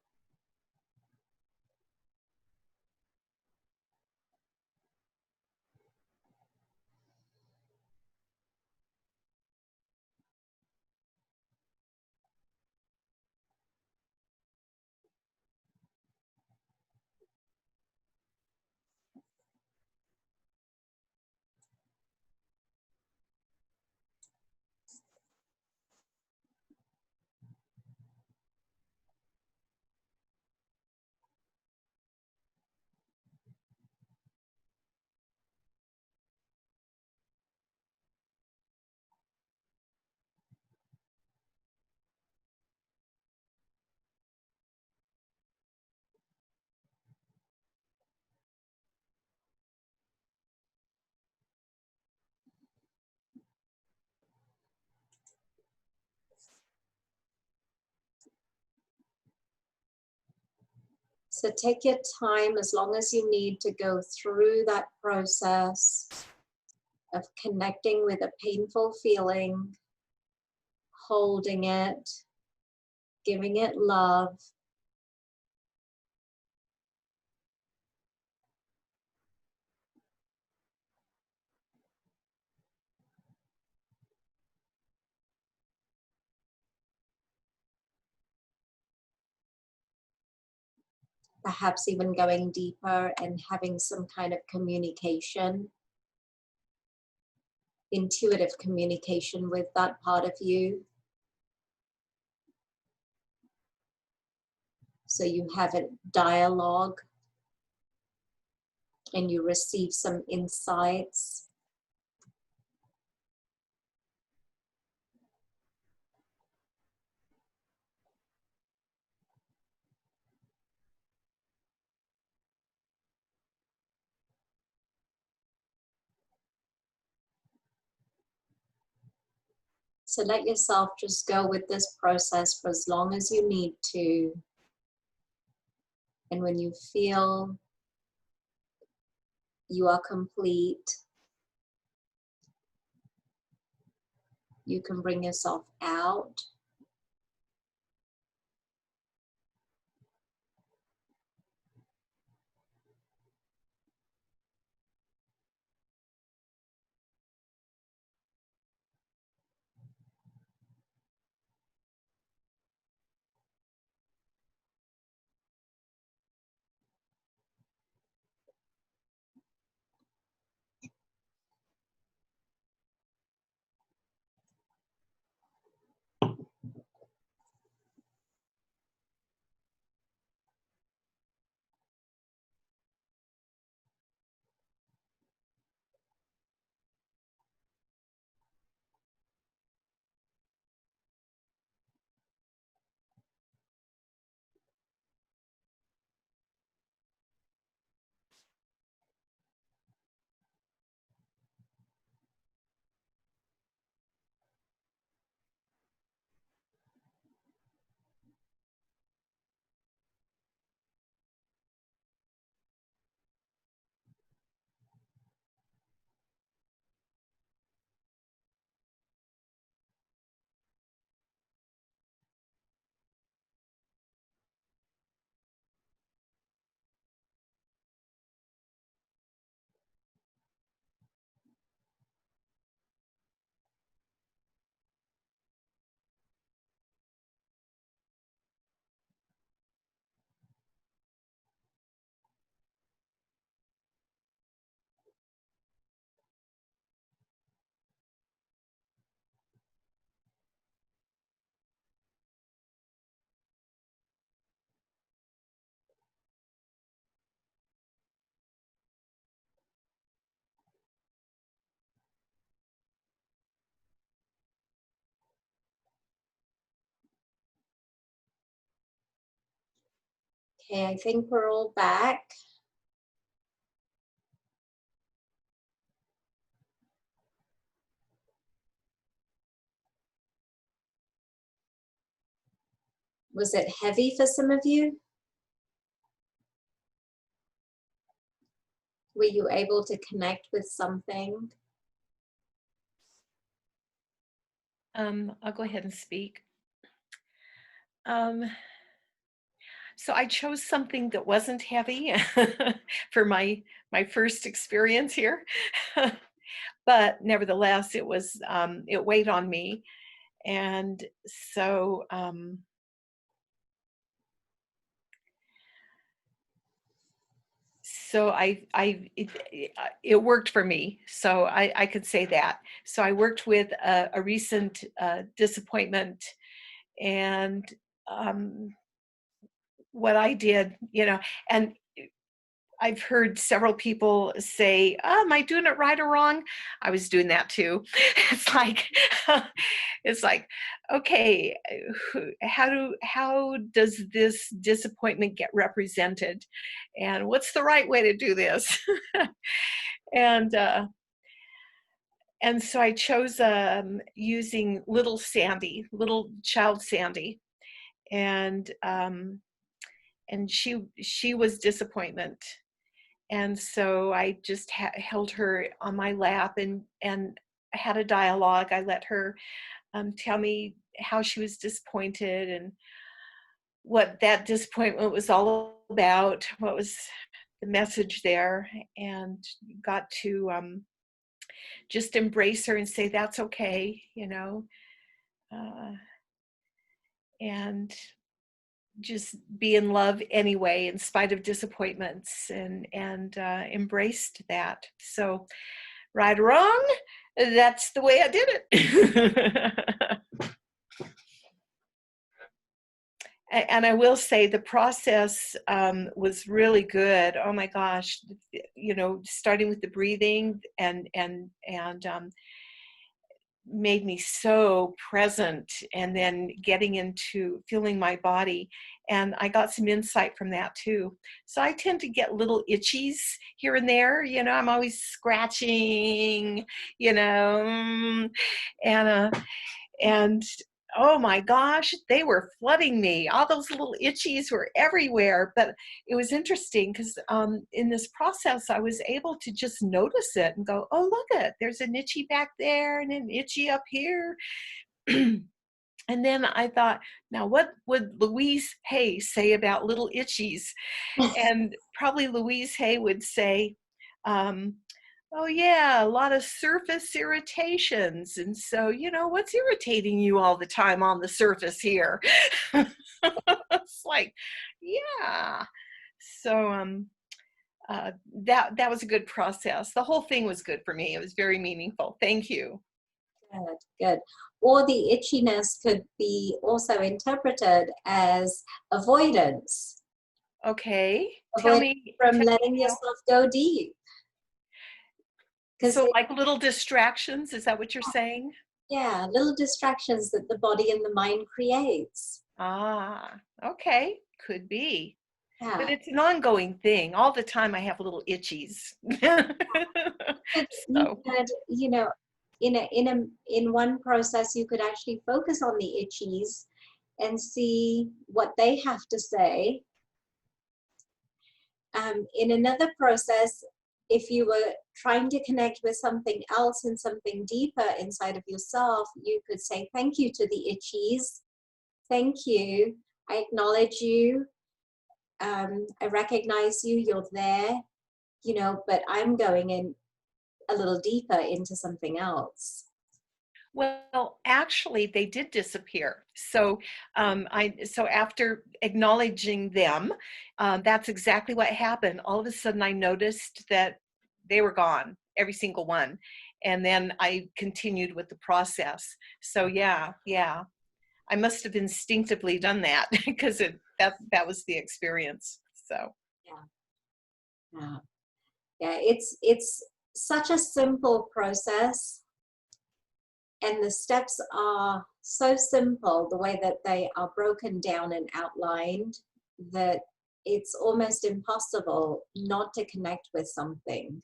So take your time as long as you need to go through that process of connecting with a painful feeling, holding it, giving it love. perhaps even going deeper and having some kind of communication, intuitive communication with that part of you. So you have a dialogue and you receive some insights. So let yourself just go with this process for as long as you need to. And when you feel you are complete, you can bring yourself out. Okay, I think we're all back. Was it heavy for some of you? Were you able to connect with something? I'll go ahead and speak. So I chose something that wasn't heavy for my first experience here, but nevertheless, it was it weighed on me, and so it worked for me. So I could say that. So I worked with a recent disappointment, and um, what I did, and I've heard several people say, oh, am I doing it right or wrong? I was doing that too. It's like, it's like, okay, how does this disappointment get represented? And what's the right way to do this? and and so I chose using little Sandy, little child Sandy, and she was disappointment. And so I just held her on my lap and had a dialogue. I let her tell me how she was disappointed and what that disappointment was all about, what was the message there, and got to just embrace her and say, that's okay, uh, and just be in love anyway, in spite of disappointments, and embraced that. So, right or wrong, that's the way I did it. And I will say the process was really good. Oh my gosh, you know, starting with the breathing and made me so present, and then getting into feeling my body. And I got some insight from that too. So I tend to get little itchies here and there. You know, I'm always scratching, you know, and oh my gosh, they were flooding me. All those little itchies were everywhere. But it was interesting because in this process, I was able to just notice it and go, oh, look it, there's an itchy back there and an itchy up here. And then I thought, now what would Louise Hay say about little itchies? And probably Louise Hay would say, oh yeah, a lot of surface irritations. And so, you know, what's irritating you all the time on the surface here? It's like, yeah. So that was a good process. The whole thing was good for me. It was very meaningful. Thank you. Good, good. Or the itchiness could be also interpreted as avoidance. Okay. Tell me from letting yourself go deep. So like little distractions, is that what you're saying? Yeah, little distractions that the body and the mind creates. Ah, okay, could be. Yeah. But it's an ongoing thing. All the time I have little itchies. You could, you know, in one process you could actually focus on the itchies and see what they have to say. In another process, if you were trying to connect with something else and something deeper inside of yourself, you could say thank you to the itchies. Thank you. I acknowledge you. I recognize you. You're there. You know, but I'm going in a little deeper into something else. Well, actually, they did disappear. So, so after acknowledging them, that's exactly what happened. All of a sudden, I noticed that they were gone, every single one, and then I continued with the process. So, yeah, I must have instinctively done that because that was the experience. So, yeah, it's such a simple process. And the steps are so simple, the way that they are broken down and outlined, that it's almost impossible not to connect with something.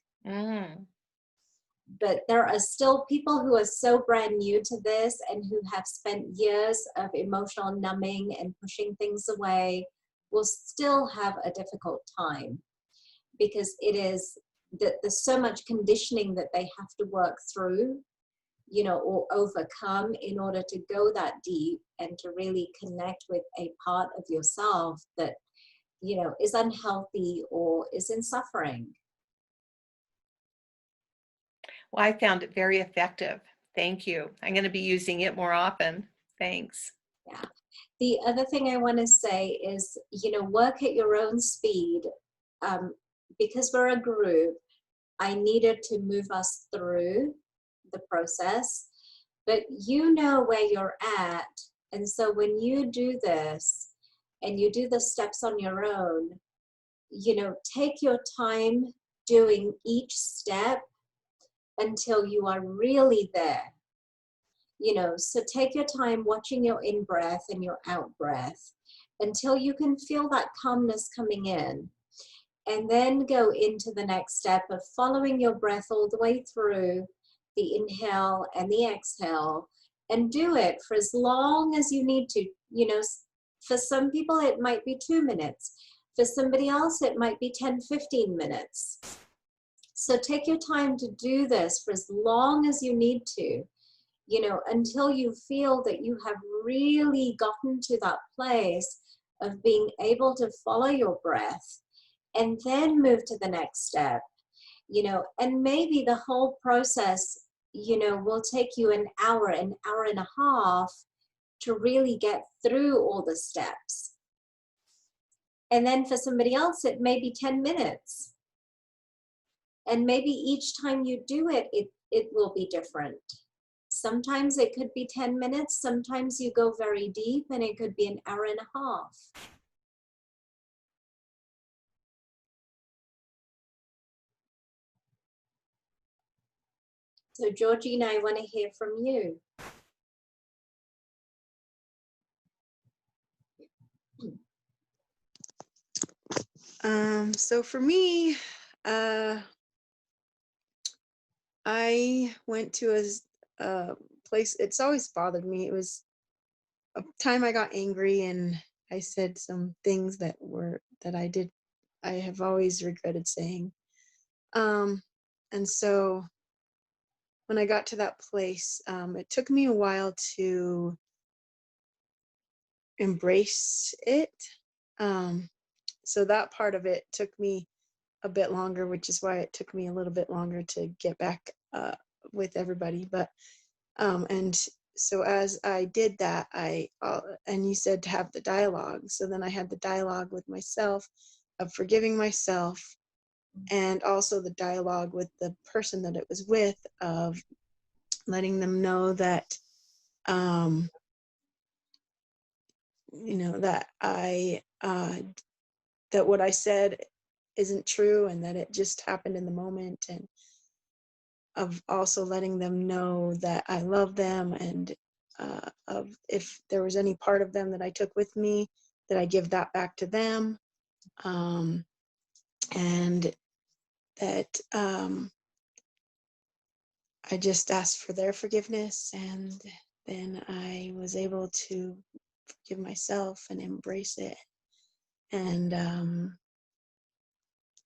But there are still people who are so brand new to this and who have spent years of emotional numbing and pushing things away will still have a difficult time, because it is that there's so much conditioning that they have to work through, you know, or overcome in order to go that deep and to really connect with a part of yourself that, you know, is unhealthy or is in suffering. Well, I found it very effective. Thank you. I'm going to be using it more often. Thanks. Yeah. The other thing I want to say is, you know, work at your own speed. Because we're a group, I needed to move us through the process, but you know where you're at. And so when you do this and you do the steps on your own, you know, take your time doing each step until you are really there. You know, so take your time watching your in-breath and your out-breath until you can feel that calmness coming in. And then go into the next step of following your breath all the way through the inhale and the exhale, and do it for as long as you need to. You know, for some people it might be 2 minutes. For somebody else it might be 10, 15 minutes. So take your time to do this for as long as you need to, you know, until you feel that you have really gotten to that place of being able to follow your breath, and then move to the next step, you know. And maybe the whole process, you know, will take you an hour and a half to really get through all the steps. And then for somebody else, it may be 10 minutes. And maybe each time you do it, it will be different. Sometimes it could be 10 minutes. Sometimes you go very deep and it could be an hour and a half. So Georgina, I want to hear from you. So for me, I went to a place, it's always bothered me. It was a time I got angry and I said some things that I have always regretted saying. And so when I got to that place, it took me a while to embrace it. So that part of it took me a bit longer, which is why it took me a little bit longer to get back with everybody. But and so as I did that, and you said to have the dialogue. So then I had the dialogue with myself of forgiving myself, and also the dialogue with the person that it was with of letting them know that that that what I said isn't true and that it just happened in the moment, and of also letting them know that I love them, and of if there was any part of them that I took with me, that I give that back to them, and that I just asked for their forgiveness, and then I was able to forgive myself and embrace it, and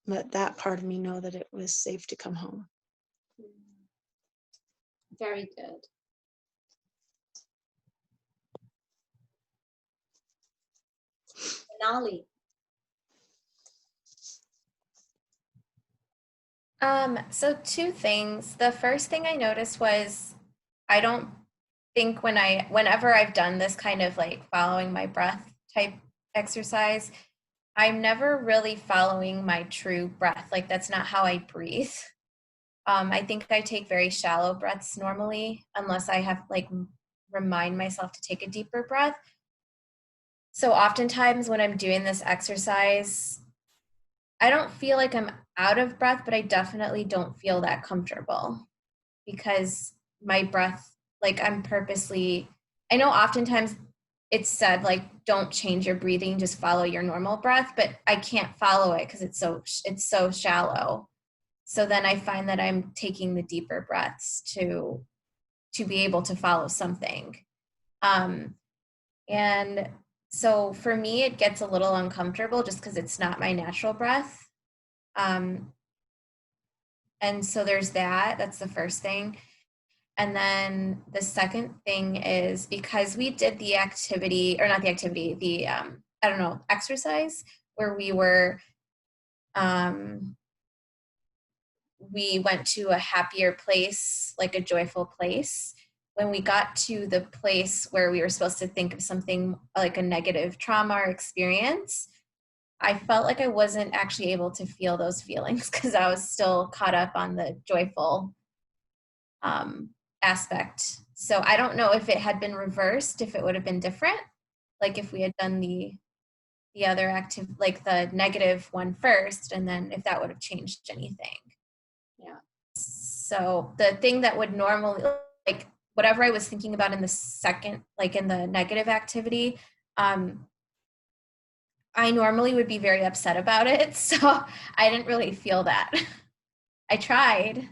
let that part of me know that it was safe to come home. Very good. Nali. So two things. The first thing I noticed was I don't think whenever I've done this kind of like following my breath type exercise, I'm never really following my true breath. Like that's not how I breathe. I think I take very shallow breaths normally, unless I have like remind myself to take a deeper breath. So oftentimes when I'm doing this exercise, I don't feel like I'm out of breath, but I definitely don't feel that comfortable because my breath, like I'm purposely, I know oftentimes it's said like, don't change your breathing, just follow your normal breath, but I can't follow it because it's so shallow. So then I find that I'm taking the deeper breaths to be able to follow something. And so for me, it gets a little uncomfortable just because it's not my natural breath. And so there's that. That's the first thing. And then the second thing is because we did the activity, or not the activity, the, exercise where we went to a happier place, like a joyful place. When we got to the place where we were supposed to think of something like a negative trauma or experience, I felt like I wasn't actually able to feel those feelings because I was still caught up on the joyful aspect. So I don't know if it had been reversed, if it would have been different. Like if we had done the other like the negative one first, and then if that would have changed anything. Yeah. So the thing that would normally, like whatever I was thinking about in the second, like in the negative activity, I normally would be very upset about it. So I didn't really feel that. I tried,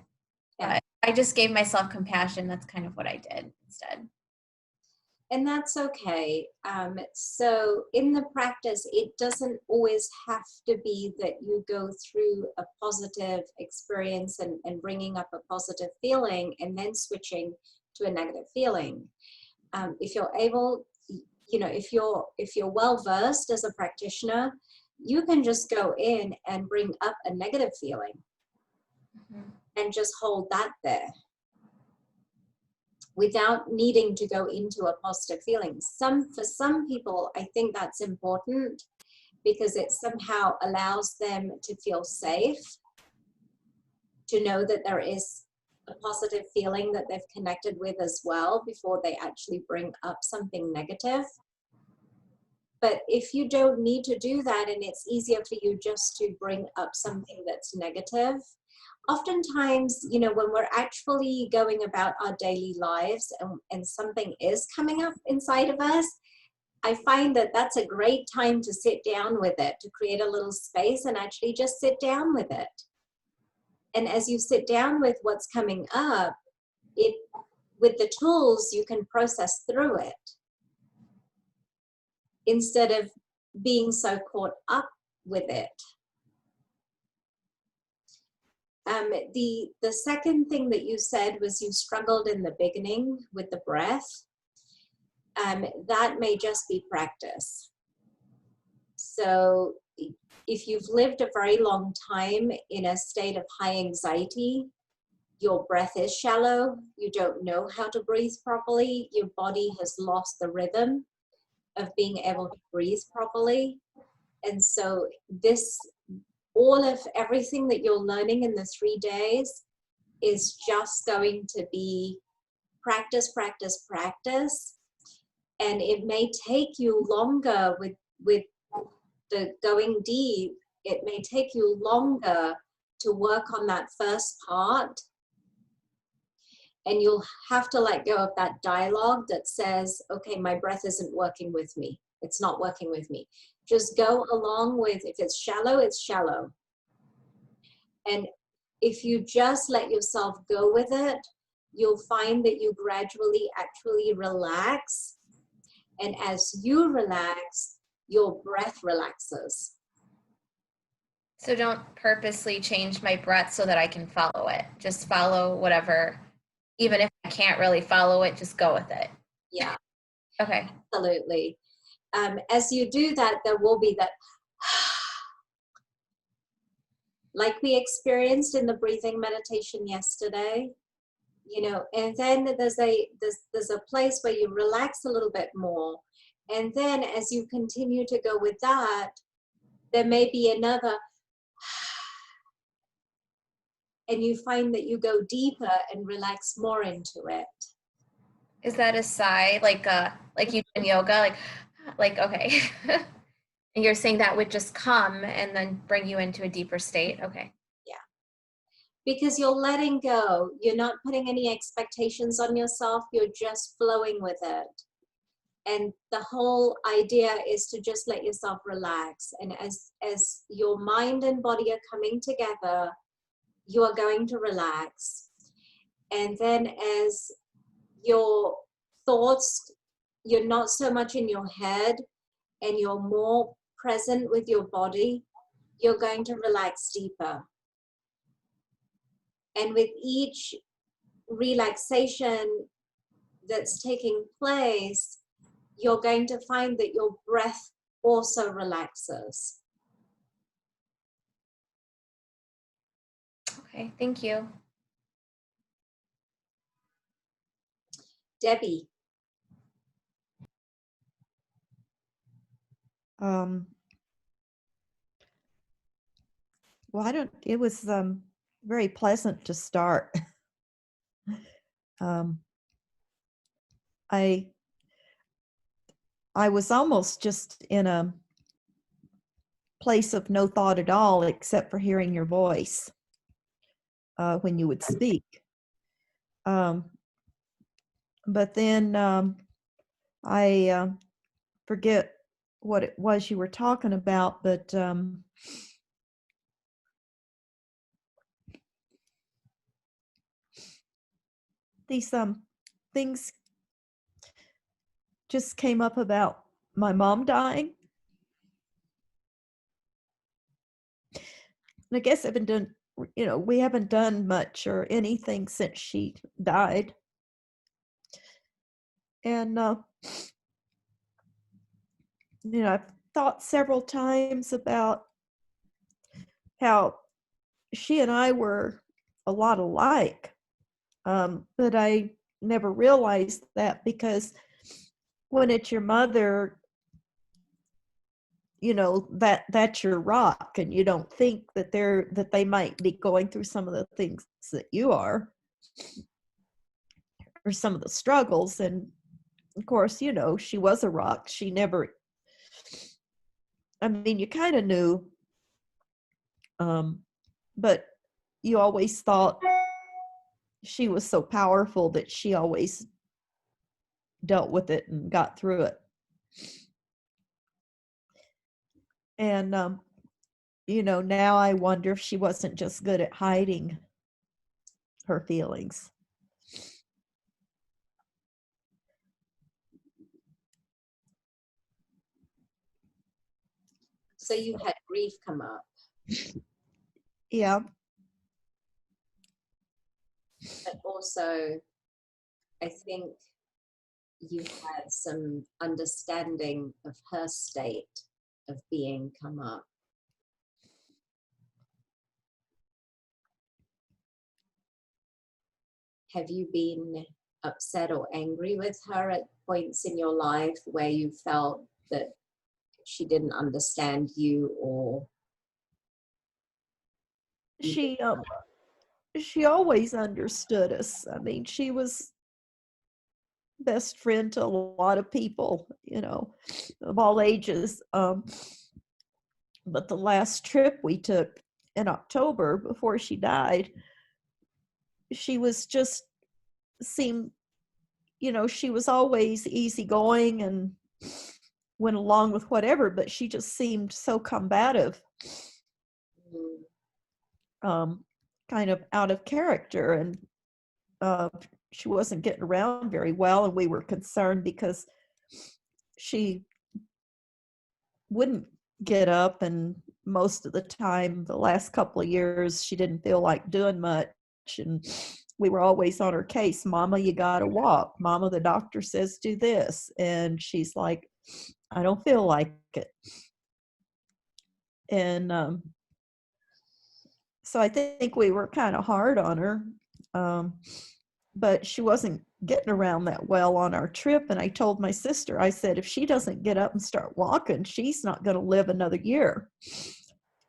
but I just gave myself compassion. That's kind of what I did instead. And that's okay. So in the practice, it doesn't always have to be that you go through a positive experience and bringing up a positive feeling and then switching to a negative feeling. If you're able, if you're well versed as a practitioner, you can just go in and bring up a negative feeling and just hold that there without needing to go into a positive feeling. For some people, I think that's important because it somehow allows them to feel safe, to know that there is a positive feeling that they've connected with as well before they actually bring up something negative. But if you don't need to do that and it's easier for you just to bring up something that's negative, oftentimes, you know, when we're actually going about our daily lives and something is coming up inside of us, I find that that's a great time to sit down with it, to create a little space and actually just sit down with it. And as you sit down with what's coming up, with the tools, you can process through it instead of being so caught up with it. The second thing that you said was you struggled in the beginning with the breath. That may just be practice. So if you've lived a very long time in a state of high anxiety, your breath is shallow, you don't know how to breathe properly, your body has lost the rhythm of being able to breathe properly. And so all of everything that you're learning in the 3 days is just going to be practice, practice, practice. And it may take you longer with the going deep, it may take you longer to work on that first part. And you'll have to let go of that dialogue that says, okay, my breath isn't working with me. It's not working with me. Just go along with, if it's shallow, it's shallow. And if you just let yourself go with it, you'll find that you gradually actually relax. And as you relax, your breath relaxes. So don't purposely change my breath so that I can follow it. Just follow whatever, even if I can't really follow it, just go with it. Yeah. Okay. Absolutely. As you do that, there will be that, like we experienced in the breathing meditation yesterday, you know, and then there's a place where you relax a little bit more. And then as you continue to go with that, there may be another, and you find that you go deeper and relax more into it. Is that a sigh, like you do in yoga, like okay? And you're saying that would just come and then bring you into a deeper state? Okay. Yeah. Because you're letting go. You're not putting any expectations on yourself. You're just flowing with it. And the whole idea is to just let yourself relax. And as your mind and body are coming together, you are going to relax. And then as your thoughts, you're not so much in your head and you're more present with your body, you're going to relax deeper. And with each relaxation that's taking place, you're going to find that your breath also relaxes. Okay, thank you. Debbie. Well, it was very pleasant to start. I was almost just in a place of no thought at all, except for hearing your voice when you would speak. But then I forget what it was you were talking about, but these things just came up about my mom dying. And I guess we haven't done much or anything since she died. And I've thought several times about how she and I were a lot alike, but I never realized that, because when it's your mother, you know, that's your rock, and you don't think that they might be going through some of the things that you are, or some of the struggles. And of course, you know, she was a rock. She never, I mean, you kind of knew, but you always thought she was so powerful that she always dealt with it and got through it. And, you know, now I wonder if she wasn't just good at hiding her feelings. So you had grief come up. Yeah. But also, I think you had some understanding of her state of being come up. Have you been upset or angry with her at points in your life where you felt that she didn't understand you, or She always understood us. I mean, she was best friend to a lot of people, you know, of all ages. But the last trip we took in October before she died, she was just seemed, you know, she was always easygoing and went along with whatever, but she just seemed so combative, kind of out of character. And she wasn't getting around very well, and we were concerned because she wouldn't get up, and most of the time the last couple of years she didn't feel like doing much, and we were always on her case. Mama, you gotta walk. Mama, the doctor says do this. And she's like, I don't feel like it. And so I think we were kind of hard on her, but she wasn't getting around that well on our trip. And I told my sister, I said, if she doesn't get up and start walking, she's not going to live another year.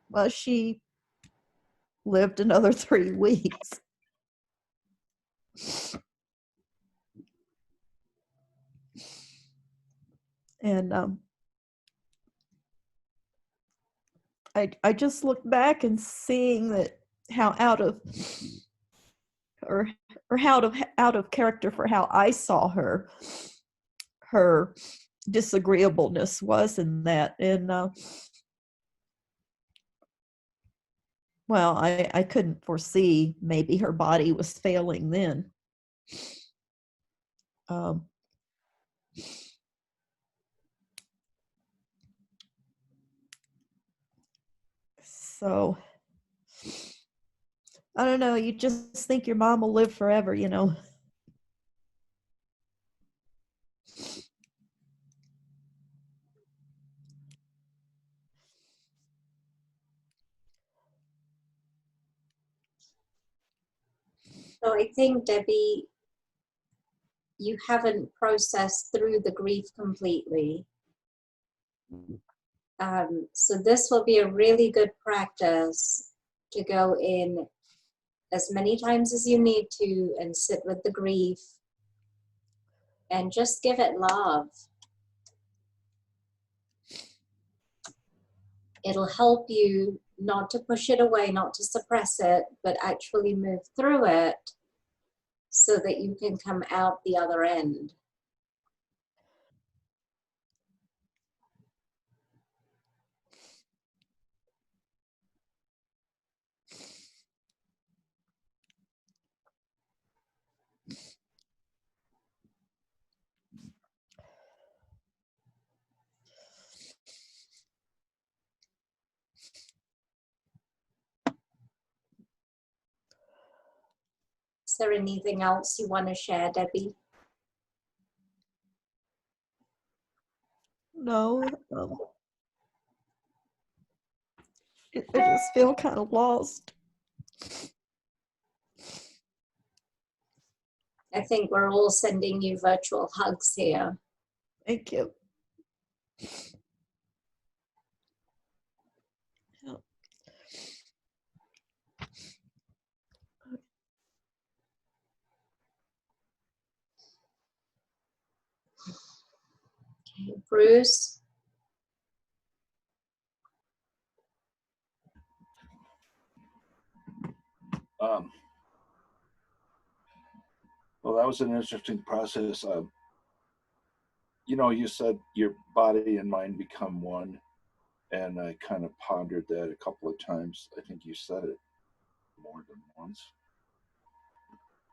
Well, she lived another 3 weeks. And I just look back and seeing that how out of character for how I saw her disagreeableness was in that. And well, I couldn't foresee maybe her body was failing then. So I don't know, you just think your mom will live forever, you know. so I think, Debbie, you haven't processed through the grief completely. So this will be a really good practice to go in as many times as you need to and sit with the grief and just give it love. It'll help you not to push it away, not to suppress it, but actually move through it so that you can come out the other end. Is there anything else you want to share, Debbie? No, I just feel kind of lost. I think we're all sending you virtual hugs here. Thank you. Bruce? Well, that was an interesting process. You know, you said your body and mind become one, and I kind of pondered that a couple of times. I think you said it more than once,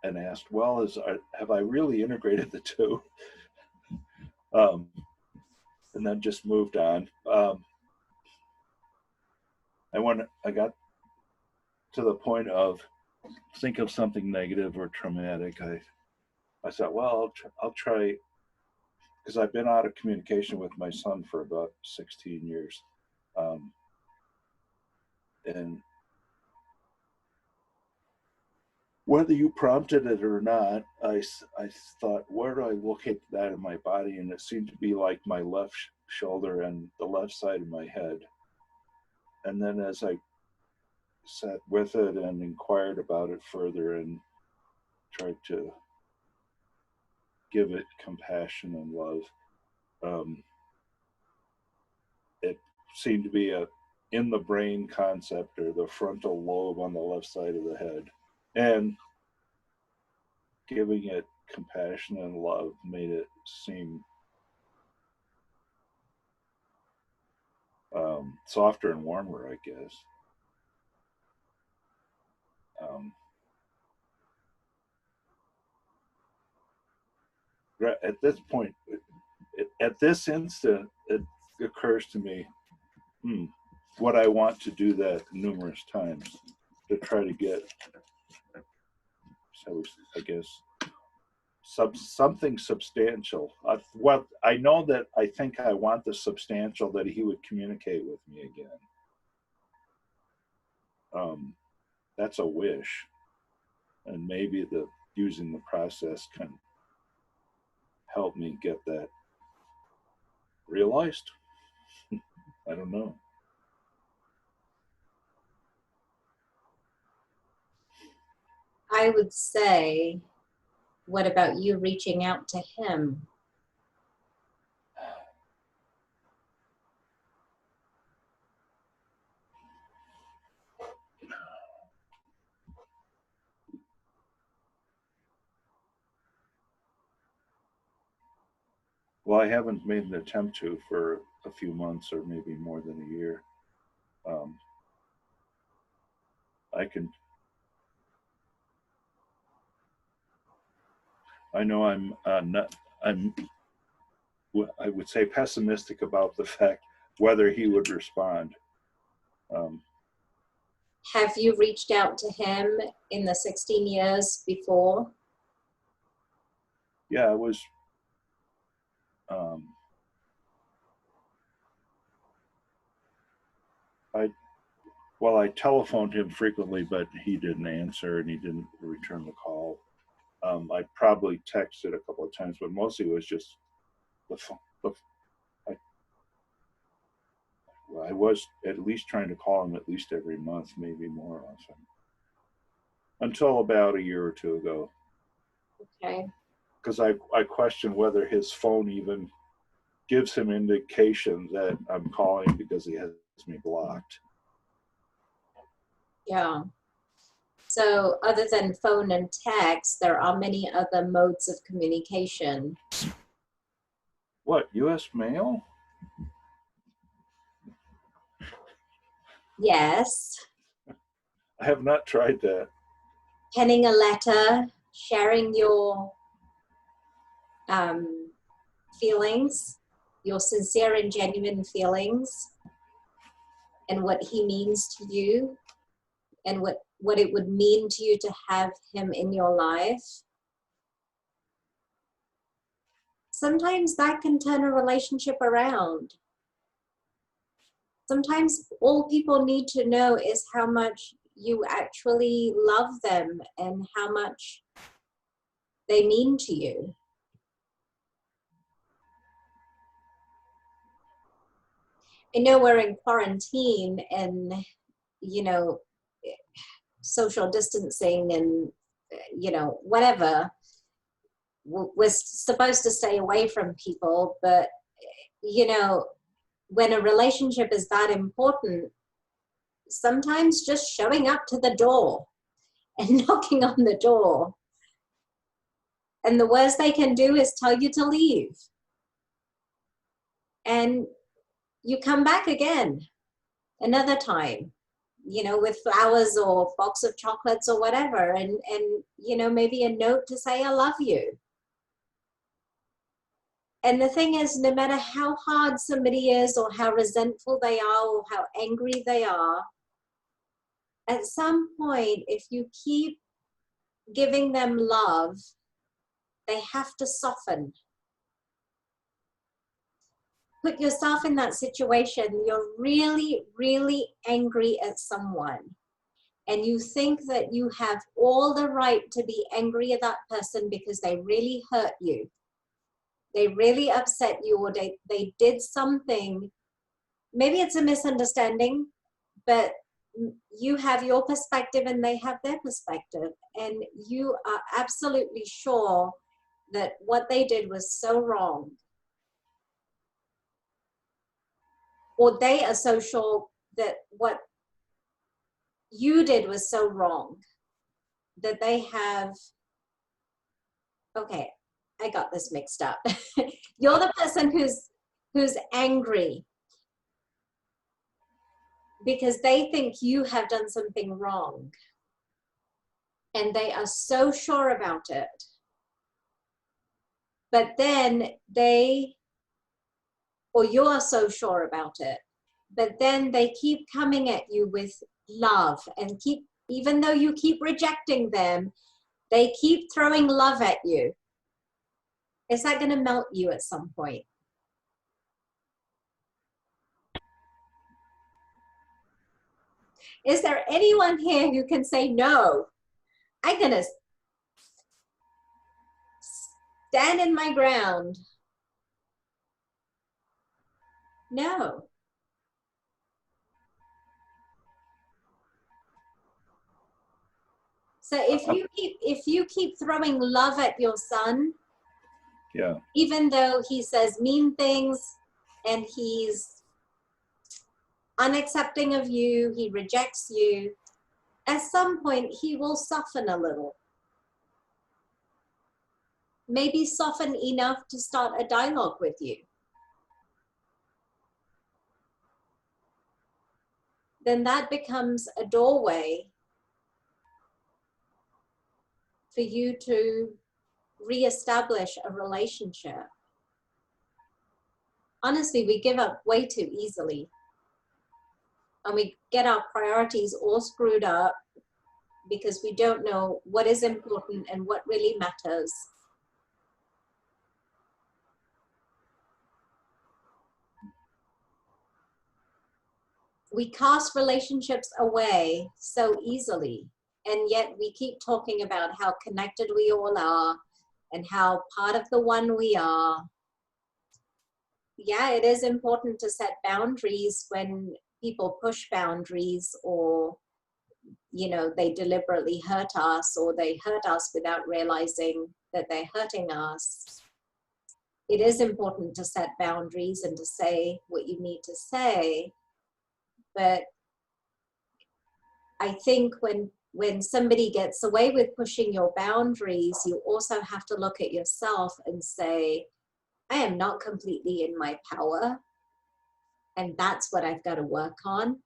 and asked, "Well, have I really integrated the two?" And then just moved on. I got to the point of think of something negative or traumatic. I thought, well, I'll try, because I've been out of communication with my son for about 16 years. And whether you prompted it or not, I thought, where do I locate that in my body? And it seemed to be like my left shoulder and the left side of my head. And then as I sat with it and inquired about it further and tried to give it compassion and love, it seemed to be a in the brain concept, or the frontal lobe on the left side of the head. And giving it compassion and love made it seem softer and warmer, I guess. At this point, at this instant, it occurs to me, would I want to do that numerous times to try to get, so I guess, something substantial. Well, I know that I think I want the substantial that he would communicate with me again. That's a wish, and maybe using the process can help me get that realized. I don't know. I would say, what about you reaching out to him? Well, I haven't made an attempt to for a few months, or maybe more than a year. I know I would say pessimistic about the fact whether he would respond. Have you reached out to him in the 16 years before? Yeah, I was. I telephoned him frequently, but he didn't answer and he didn't return the call. I probably texted a couple of times, but mostly it was just the phone. I was at least trying to call him at least every month, maybe more often, until about a year or two ago. Okay. Because I question whether his phone even gives him indication that I'm calling, because he has me blocked. Yeah. So other than phone and text, there are many other modes of communication. What, U.S. mail? Yes. I have not tried that. Penning a letter, sharing your feelings, your sincere and genuine feelings, and what he means to you, and what it would mean to you to have him in your life. Sometimes that can turn a relationship around. Sometimes all people need to know is how much you actually love them and how much they mean to you. I know we're in quarantine and, you know, social distancing and, you know, whatever. We're supposed to stay away from people, but, you know, when a relationship is that important, sometimes just showing up to the door and knocking on the door, and the worst they can do is tell you to leave. And you come back again another time, you know, with flowers or box of chocolates or whatever, and you know, maybe a note to say I love you. And the thing is, no matter how hard somebody is or how resentful they are or how angry they are, at some point, if you keep giving them love, they have to soften. Put yourself in that situation. You're really, really angry at someone, and you think that you have all the right to be angry at that person because they really hurt you. They really upset you, or they did something. Maybe it's a misunderstanding, but you have your perspective and they have their perspective, and you are absolutely sure that what they did was so wrong, or they are so sure that what you did was so wrong that they have, okay, I got this mixed up. You're the person who's angry because they think you have done something wrong, and they are so sure about it. But then you're so sure about it, but then they keep coming at you with love, and even though you keep rejecting them, they keep throwing love at you. Is that going to melt you at some point? Is there anyone here who can say, no, I'm going to stand in my ground? No. So if you keep throwing love at your son, Yeah. even though he says mean things and he's unaccepting of you, he rejects you, at some point he will soften a little. Maybe soften enough to start a dialogue with you. Then that becomes a doorway for you to reestablish a relationship. Honestly, we give up way too easily. And we get our priorities all screwed up because we don't know what is important and what really matters. We cast relationships away so easily, and yet we keep talking about how connected we all are and how part of the one we are. Yeah, it is important to set boundaries when people push boundaries, or you know, they deliberately hurt us, or they hurt us without realizing that they're hurting us. It is important to set boundaries and to say what you need to say. But I think when somebody gets away with pushing your boundaries, you also have to look at yourself and say, I am not completely in my power. And that's what I've got to work on.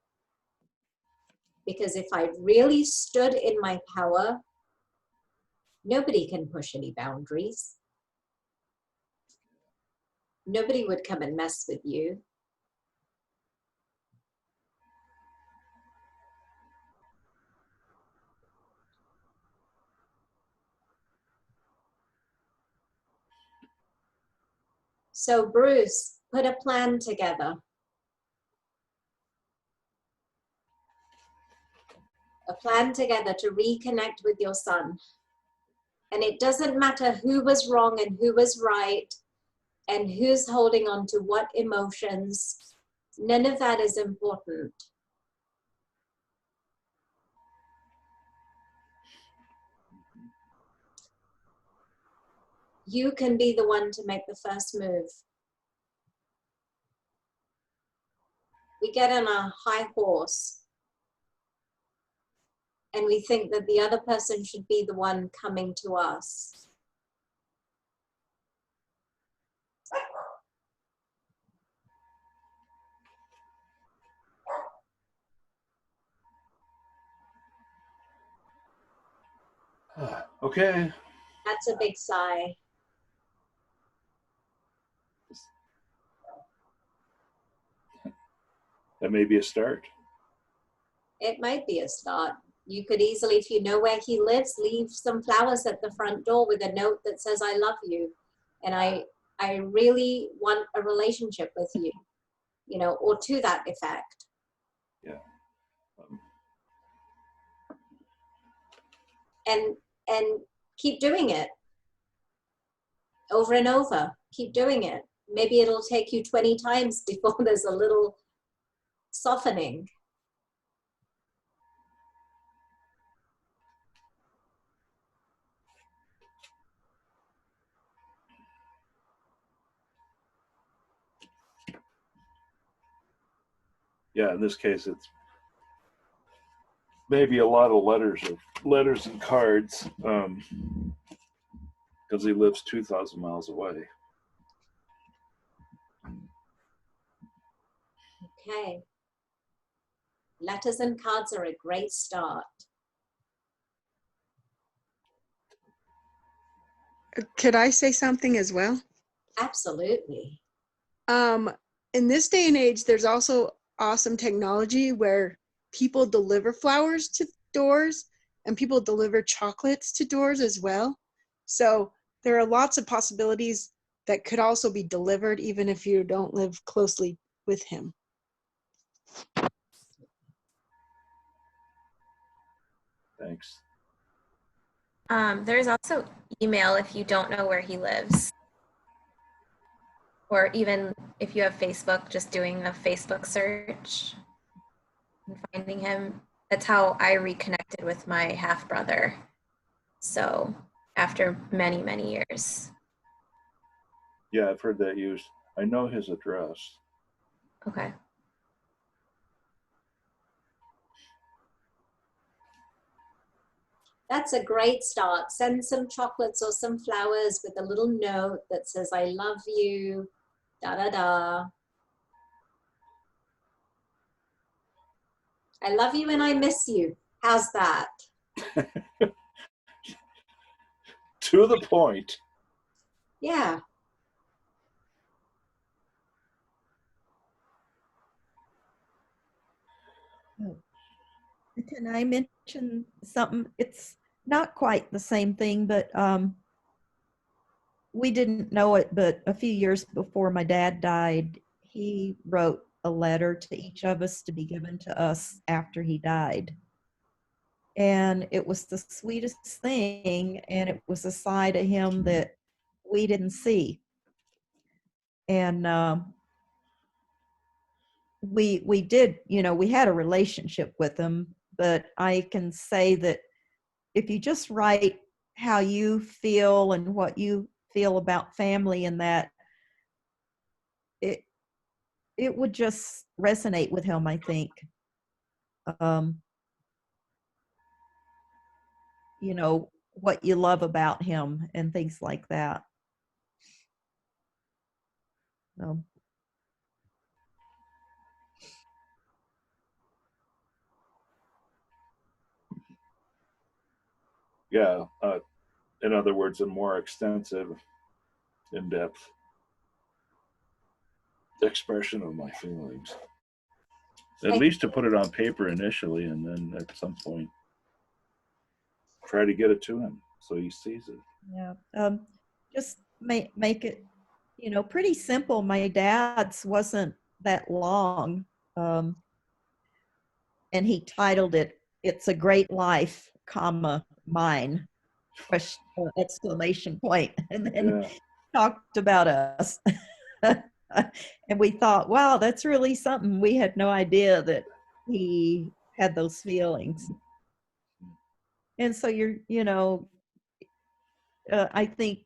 Because if I really stood in my power, nobody can push any boundaries. Nobody would come and mess with you. So Bruce, put a plan together. A plan together to reconnect with your son. And it doesn't matter who was wrong and who was right and who's holding on to what emotions. None of that is important. You can be the one to make the first move. we get on a high horse and we think that the other person should be the one coming to us. Okay. That's a big sigh. That may be a start. It might be a start. You could easily, if you know where he lives, leave some flowers at the front door with a note that says, I love you. And I really want a relationship with you, you know, or to that effect. Yeah. And keep doing it over and over. Keep doing it. Maybe it'll take you 20 times before there's a little softening. Yeah, in this case, it's maybe a lot of letters and cards, because he lives 2,000 miles away. Okay. Letters and cards are a great start. Could I say something as well? Absolutely. In this day and age, there's also awesome technology where people deliver flowers to doors and people deliver chocolates to doors as well. So there are lots of possibilities that could also be delivered even if you don't live closely with him. Thanks. There's also email if you don't know where he lives. Or even if you have Facebook, just doing a Facebook search and finding him. That's how I reconnected with my half brother. So after many, many years. Yeah, I've heard that used. I know his address. Okay. That's a great start. Send some chocolates or some flowers with a little note that says, I love you, da da da. I love you and I miss you. How's that? To the point. Yeah. Can I mention something? It's not quite the same thing, but we didn't know it, but a few years before my dad died, he wrote a letter to each of us to be given to us after he died. And it was the sweetest thing, and it was a side of him that we didn't see. And we did, you know, we had a relationship with him, but I can say that if you just write how you feel and what you feel about family and that, it would just resonate with him, I think. You know, what you love about him and things like that. So, Yeah, in other words, a more extensive, in-depth expression of my feelings. At least to put it on paper initially, and then at some point try to get it to him so he sees it. yeah, just make it, you know, pretty simple. My dad's wasn't that long, and he titled it "It's a Great Life, comma mine." Question, exclamation point, and then Yeah. talked about us. And we thought, wow, that's really something. We had no idea that he had those feelings. And so I think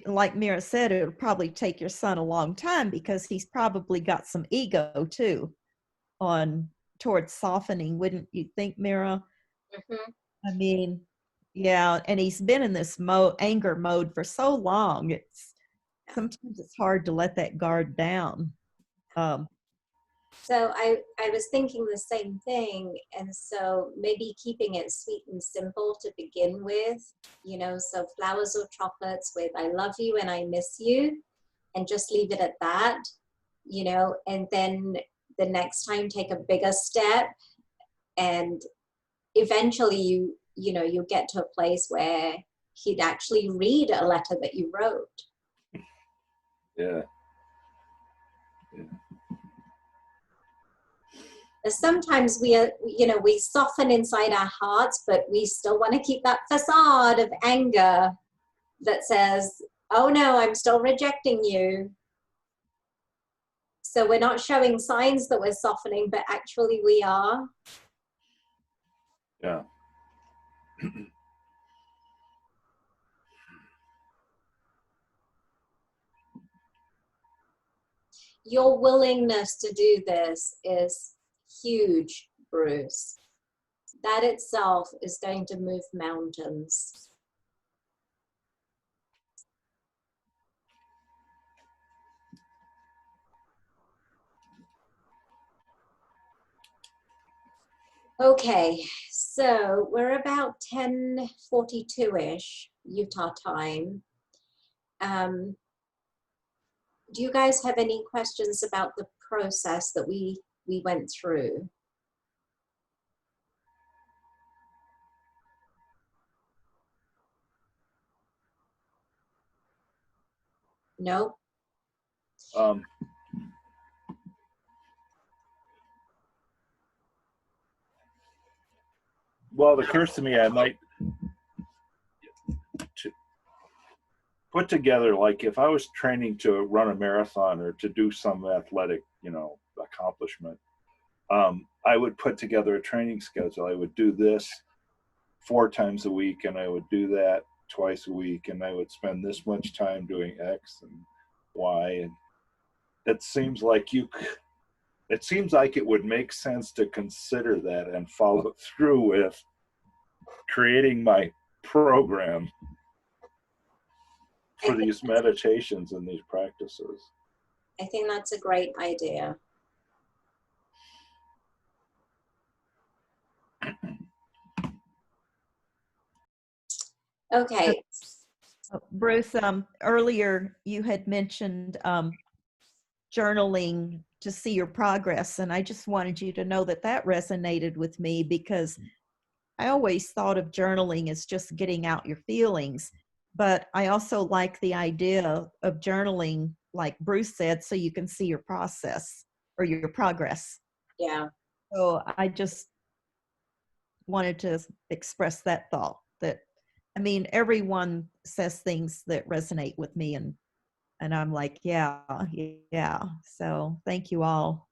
like Mira said, it'll probably take your son a long time because he's probably got some ego too on towards softening, wouldn't you think, Mira? Mhm. I mean, yeah, and he's been in this anger mode for so long. It's sometimes it's hard to let that guard down. So I was thinking the same thing. And so maybe keeping it sweet and simple to begin with, you know, so flowers or chocolates with I love you and I miss you, and just leave it at that, you know, and then the next time take a bigger step, and eventually you know, you get to a place where he'd actually read a letter that you wrote. Yeah. Sometimes we are, you know, we soften inside our hearts, but we still want to keep that facade of anger that says, oh no, I'm still rejecting you. So we're not showing signs that we're softening, but actually we are. Yeah. Your willingness to do this is huge, Bruce. That itself is going to move mountains. Okay, so we're about 10:42-ish Utah time. Do you guys have any questions about the process that we went through? No? Um, well, it occurs to me I might put together, like if I was training to run a marathon or to do some athletic, you know, accomplishment, I would put together a training schedule. I would do this 4 times a week, and I would do that twice a week, and I would spend this much time doing X and Y. And it seems like it would make sense to consider that and follow through with creating my program for these meditations and these practices. I think that's a great idea. Okay. Bruce, earlier you had mentioned journaling to see your progress, and I just wanted you to know that that resonated with me because I always thought of journaling as just getting out your feelings, but I also like the idea of journaling, like Bruce said, so you can see your process or your progress. Yeah. So I just wanted to express that thought that, I mean, everyone says things that resonate with me, and I'm like, yeah. So thank you all.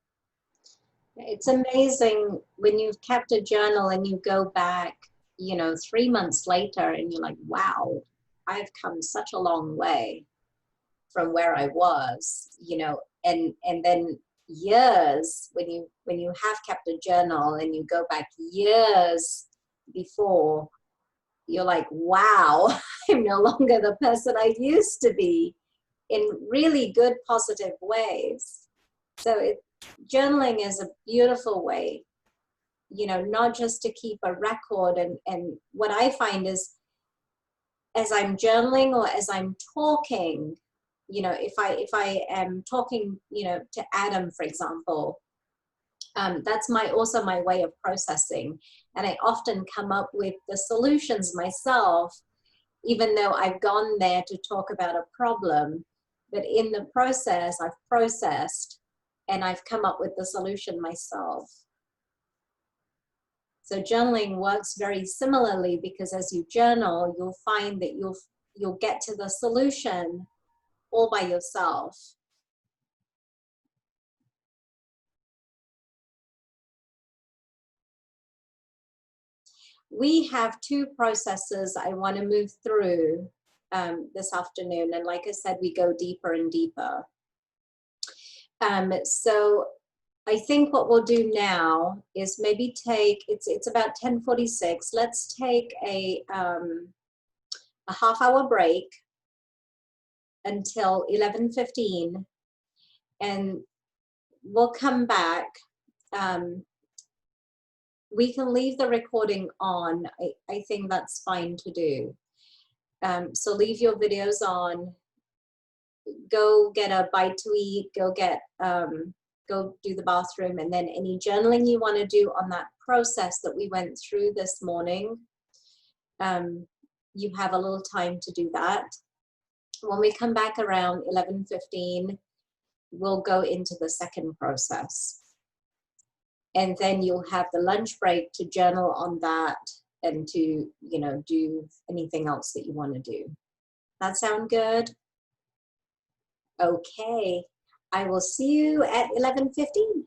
It's amazing when you've kept a journal and you go back, you know, 3 months later and you're like, wow, I've come such a long way from where I was, you know, and then years when you have kept a journal and you go back years before, you're like, wow, I'm no longer the person I used to be, in really good positive ways. So journaling is a beautiful way, you know, not just to keep a record. And what I find is, as I'm journaling or as I'm talking, you know, if I am talking, you know, to Adam, for example, that's also my way of processing. And I often come up with the solutions myself, even though I've gone there to talk about a problem. But in the process, I've processed and I've come up with the solution myself. So journaling works very similarly, because as you journal, you'll find that you'll get to the solution all by yourself. We have 2 processes I want to move through this afternoon. And like I said, we go deeper and deeper. So I think what we'll do now is maybe take, it's about 10:46. Let's take a half-hour break until 11:15, and we'll come back. We can leave the recording on. I think that's fine to do. So leave your videos on, go get a bite to eat, go do the bathroom, and then any journaling you want to do on that process that we went through this morning, you have a little time to do that. When we come back around 11:15, we'll go into the second process. And then you'll have the lunch break to journal on that and to, you know, do anything else that you want to do. That sound good? Okay. I will see you at 11:15.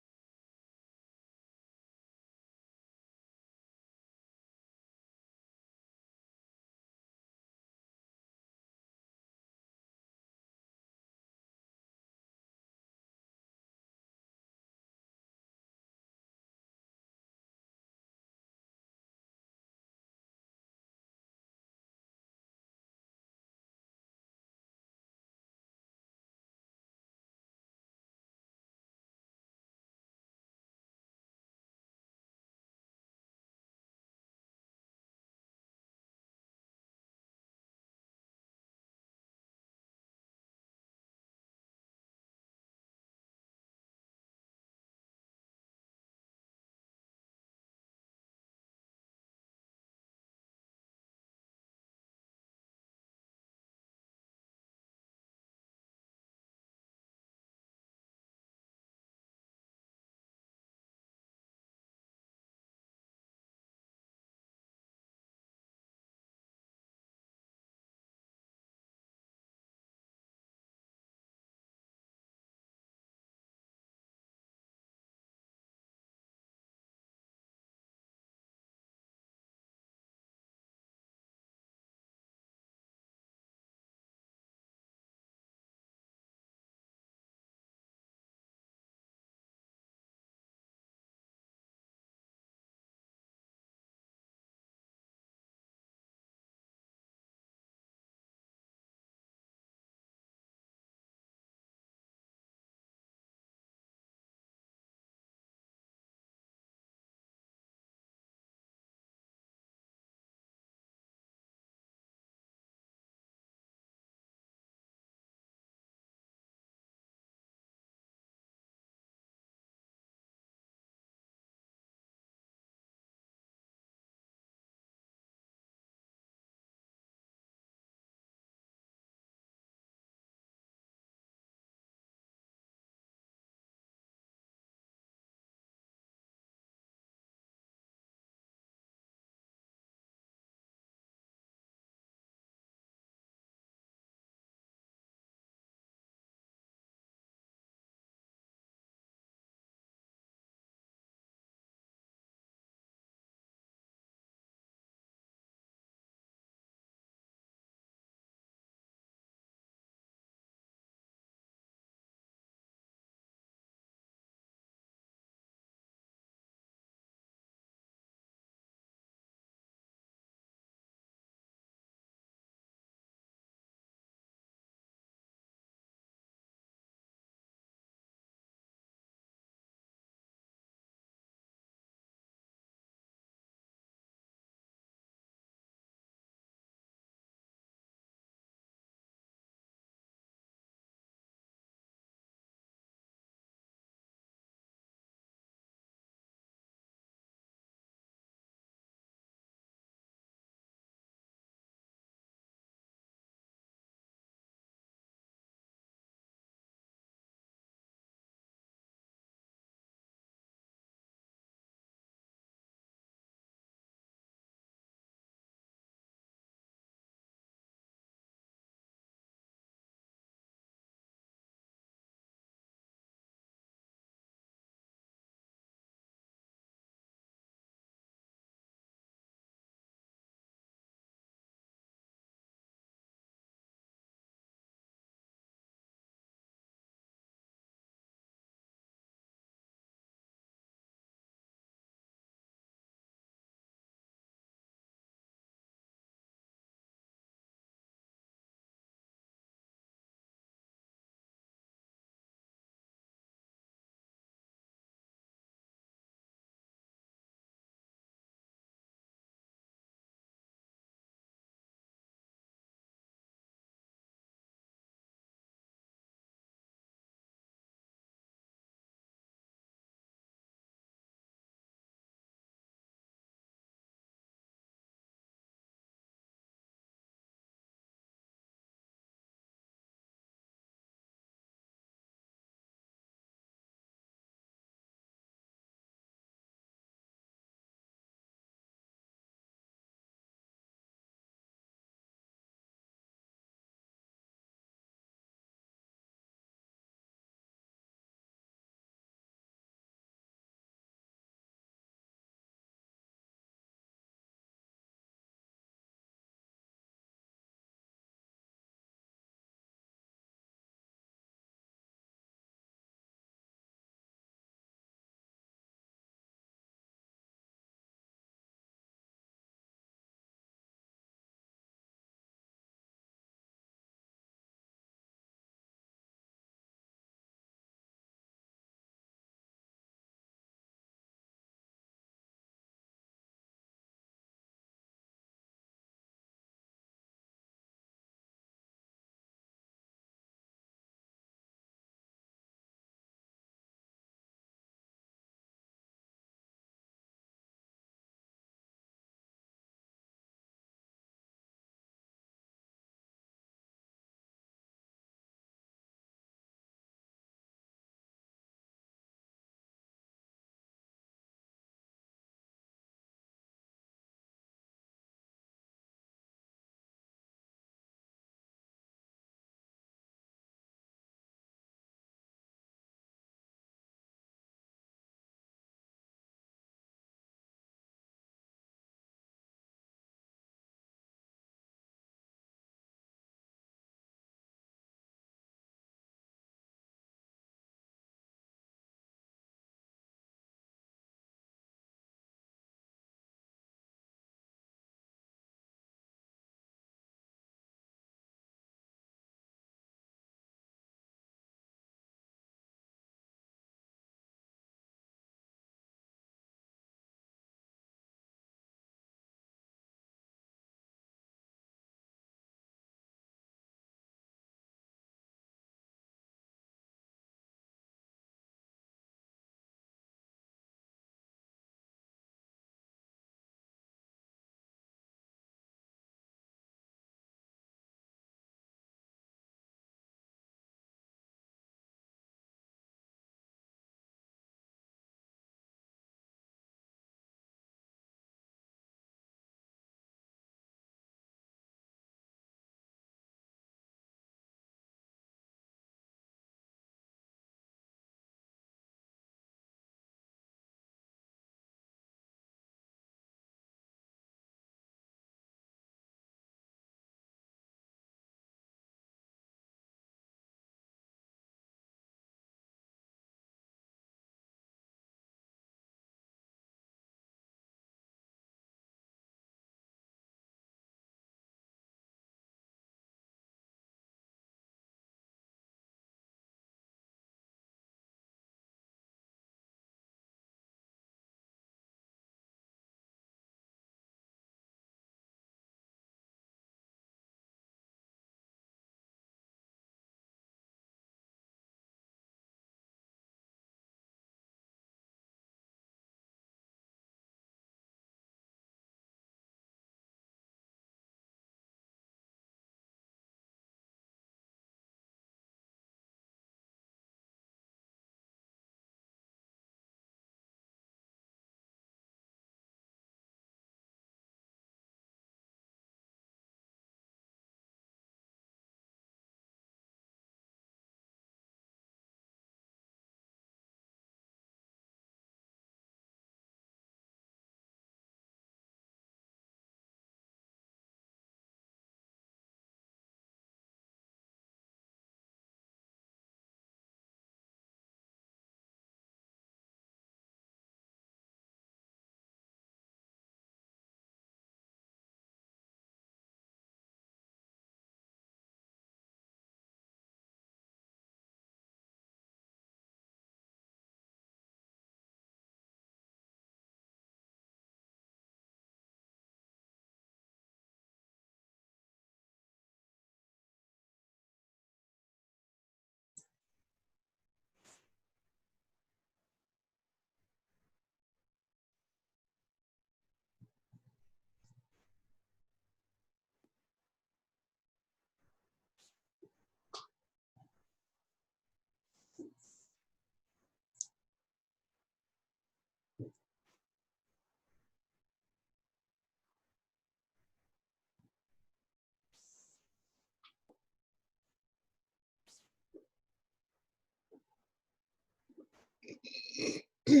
Are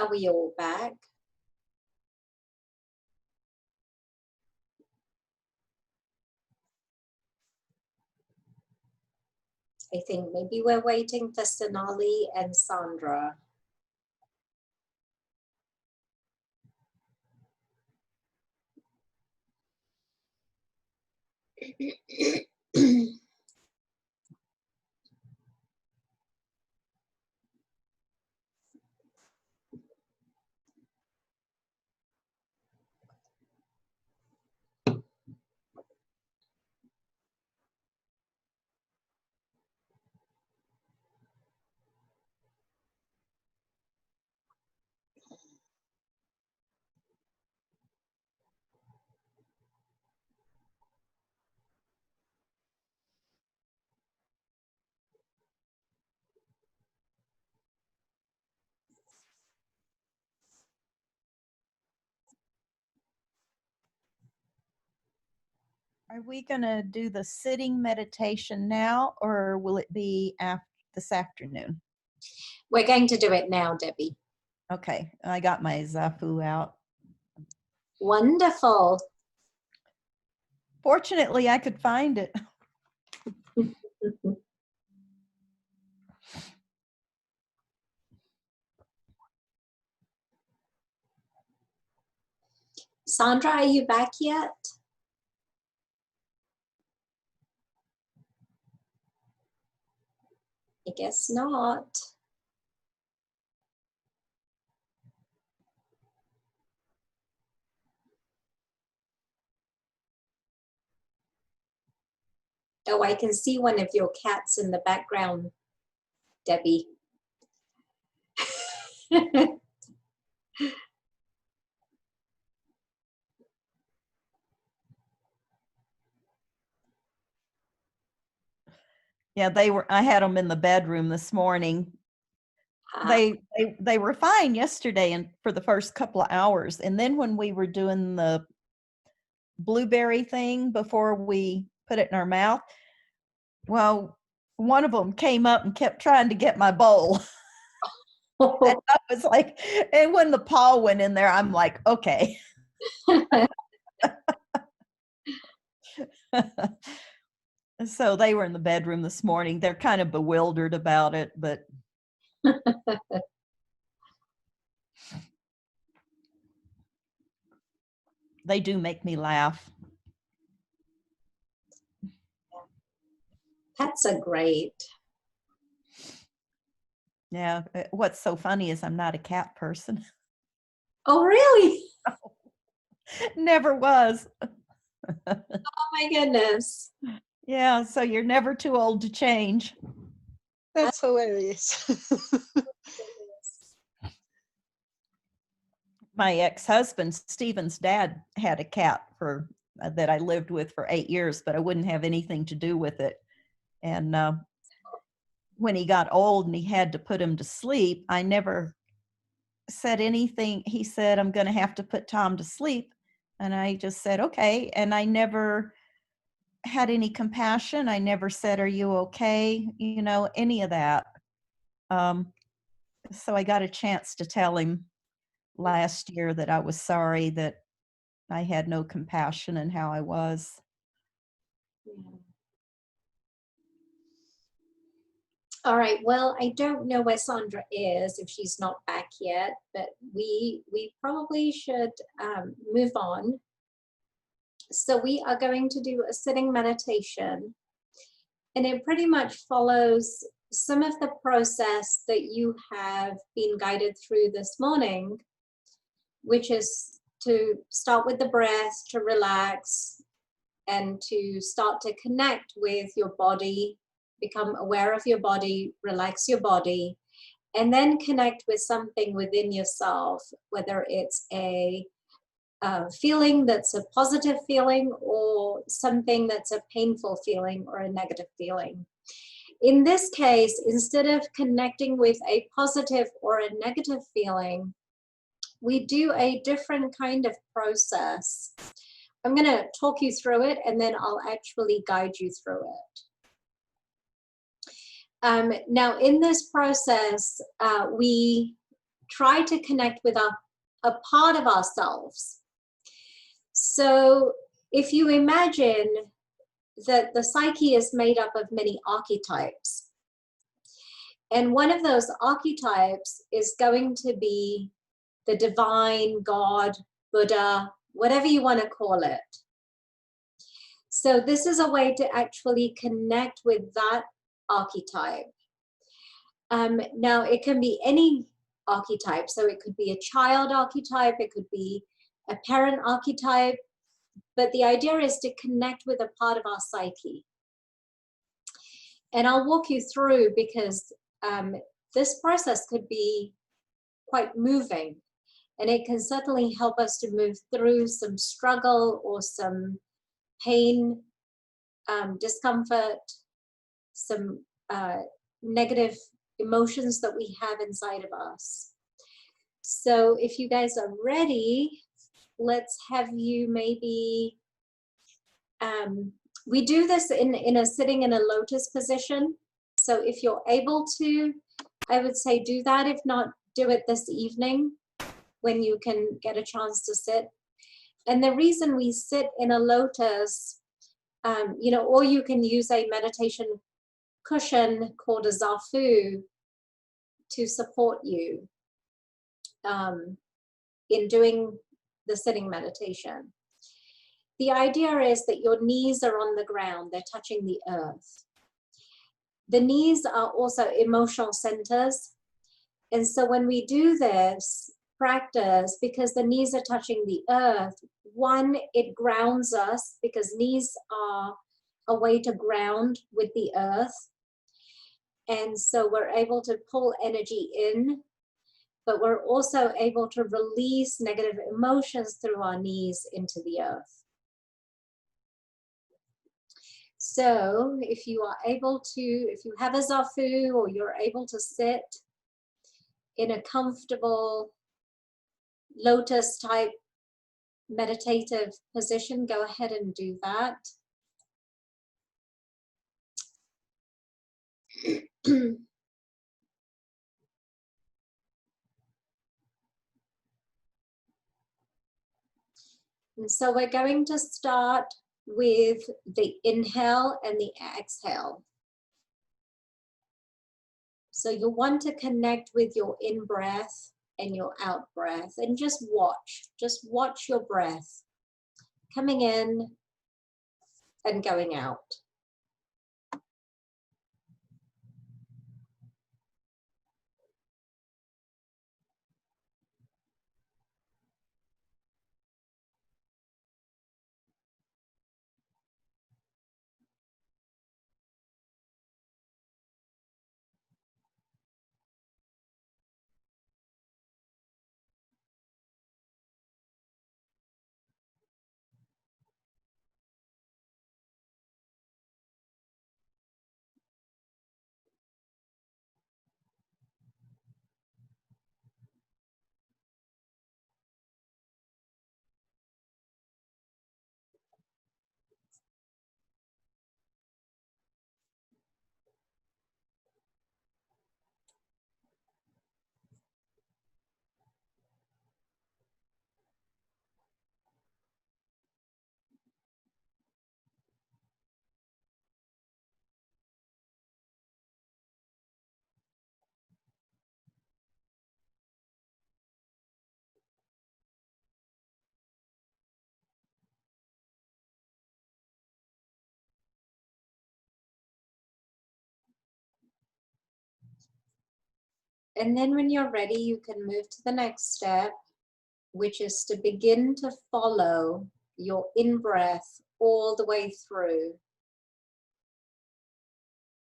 we all back? I think maybe we're waiting for Sonali and Sandra. Are we going to do the sitting meditation now, or will it be this afternoon? We're going to do it now, Debbie. Okay, I got my Zafu out. Wonderful. Fortunately, I could find it. Sandra, are you back yet? I guess not. Oh, I can see one of your cats in the background, Debbie. Yeah, I had them in the bedroom this morning. They were fine yesterday and for the first couple of hours. And then when we were doing the blueberry thing before we put it in our mouth, well, one of them came up and kept trying to get my bowl. And I was like, and when the paw went in there, I'm like, okay. So they were in the bedroom this morning. They're kind of bewildered about it, but they do make me laugh. Pets are great. Yeah. What's so funny is I'm not a cat person. Oh, really? Never was. Oh my goodness. Yeah. So you're never too old to change. That's hilarious. My ex-husband, Stephen's dad, had a cat that I lived with for 8 years, but I wouldn't have anything to do with it. And when he got old and he had to put him to sleep, I never said anything. He said, I'm going to have to put Tom to sleep. And I just said, okay. And I never had any compassion. I never said, are you okay? You know, any of that. So I got a chance to tell him last year that I was sorry that I had no compassion in how I was. Yeah. All right. Well, I don't know where Sandra is, if she's not back yet, but we probably should move on. So we are going to do a sitting meditation, and it pretty much follows some of the process that you have been guided through this morning, which is to start with the breath, to relax, and to start to connect with your body, become aware of your body, relax your body, and then connect with something within yourself, whether it's a feeling that's a positive feeling or something that's a painful feeling or a negative feeling. In this case, instead of connecting with a positive or a negative feeling, we do a different kind of process. I'm going to talk you through it, and then I'll actually guide you through it. Now, in this process, we try to connect with a part of ourselves. So if you imagine that the psyche is made up of many archetypes, and one of those archetypes is going to be the divine, God, Buddha, whatever you want to call it. So this is a way to actually connect with that archetype. Now, it can be any archetype. So it could be a child archetype, it could be a parent archetype, but the idea is to connect with a part of our psyche. And I'll walk you through, because this process could be quite moving, and it can certainly help us to move through some struggle or some pain, discomfort, some negative emotions that we have inside of us. So if you guys are ready, let's have you maybe, we do this in a sitting in a lotus position. So if you're able to, I would say do that. If not, do it this evening when you can get a chance to sit. And the reason we sit in a lotus, you know, or you can use a meditation cushion called a zafu to support you in doing the sitting meditation. The idea is that your knees are on the ground, they're touching the earth. The knees are also emotional centers. And so when we do this practice, because the knees are touching the earth, one, it grounds us, because knees are a way to ground with the earth. And so we're able to pull energy in, but we're also able to release negative emotions through our knees into the earth. So if you are able to, if you have a zafu, or you're able to sit in a comfortable lotus type meditative position, go ahead and do that. And so we're going to start with the inhale and the exhale. So you'll want to connect with your in-breath and your out-breath, and just watch your breath coming in and going out. And then when you're ready, you can move to the next step, which is to begin to follow your in-breath all the way through.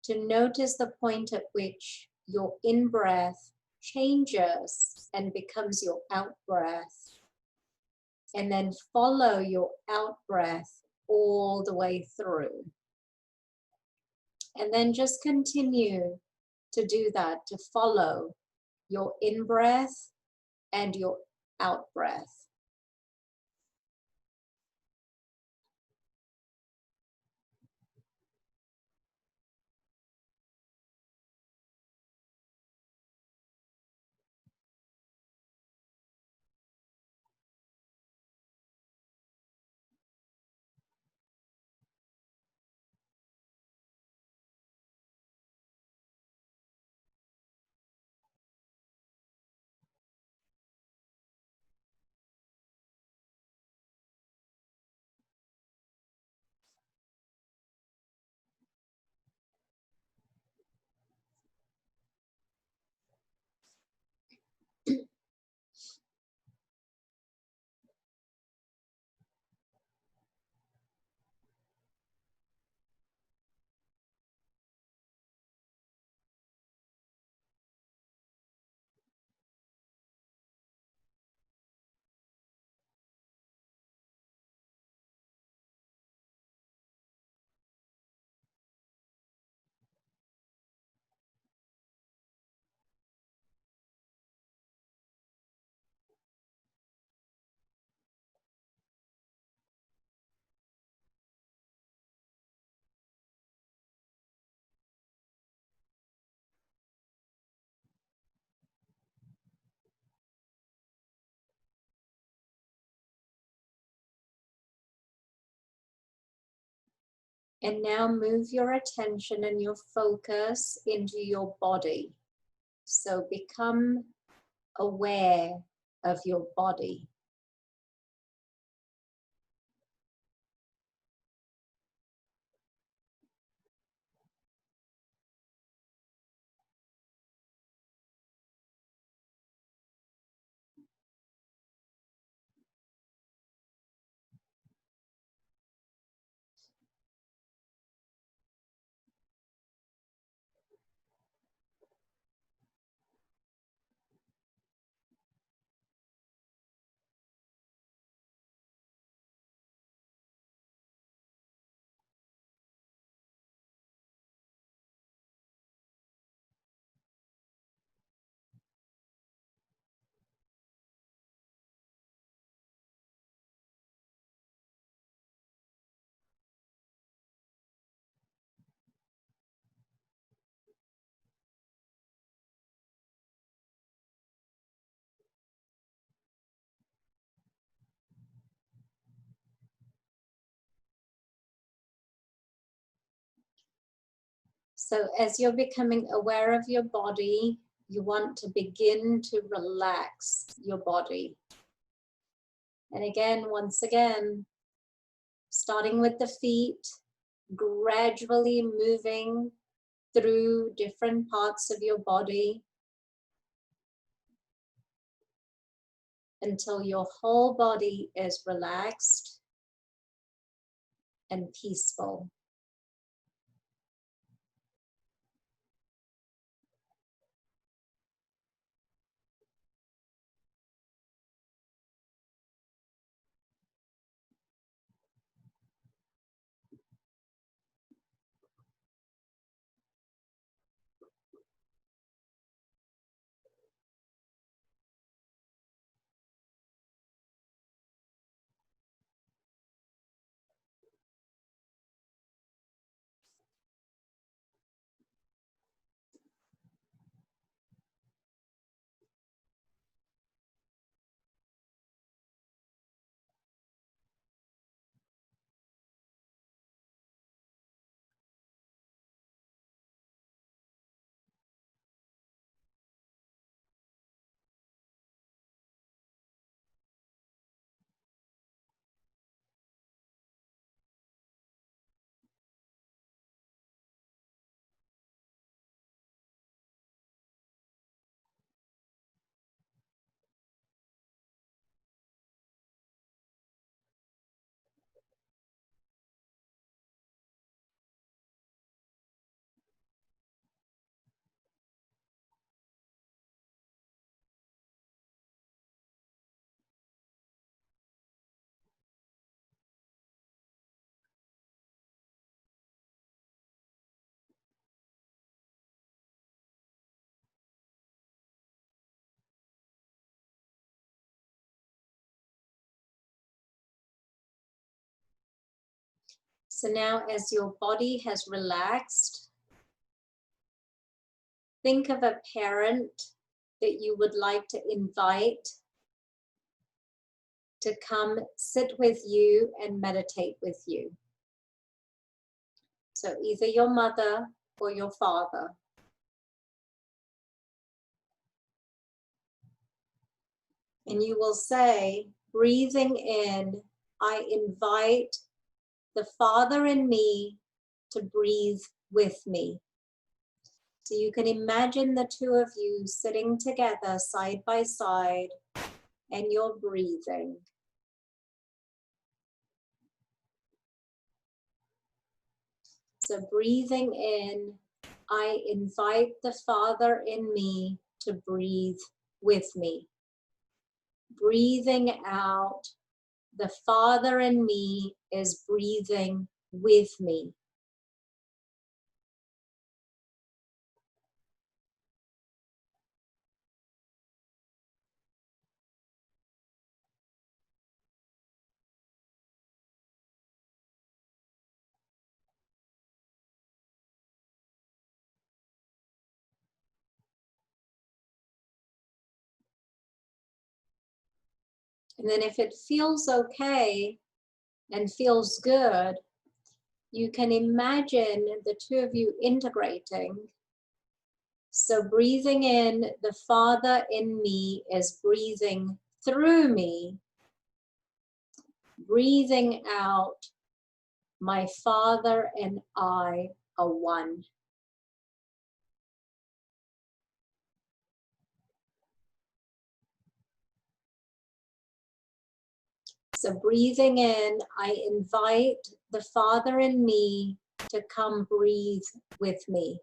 To notice the point at which your in-breath changes and becomes your out-breath. And then follow your out breath all the way through. And then just continue to do that, to follow your in breath and your out breath. And now move your attention and your focus into your body. So become aware of your body. So as you're becoming aware of your body, you want to begin to relax your body. And again, once again, starting with the feet, gradually moving through different parts of your body until your whole body is relaxed and peaceful. So now as your body has relaxed, think of a parent that you would like to invite to come sit with you and meditate with you. So either your mother or your father. And you will say, breathing in, I invite the Father in me to breathe with me. So you can imagine the two of you sitting together side by side and you're breathing. So breathing in, I invite the Father in me to breathe with me. Breathing out, the Father in me is breathing with me. And then if it feels okay and feels good, you can imagine the two of you integrating. So breathing in, the Father in me is breathing through me. Breathing out, my Father and I are one. So breathing in, I invite the Father in me to come breathe with me.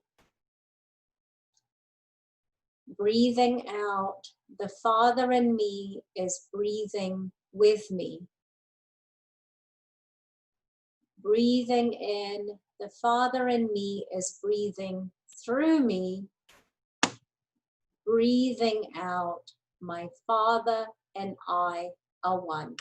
Breathing out, the Father in me is breathing with me. Breathing in, the Father in me is breathing through me. Breathing out, my Father and I are one.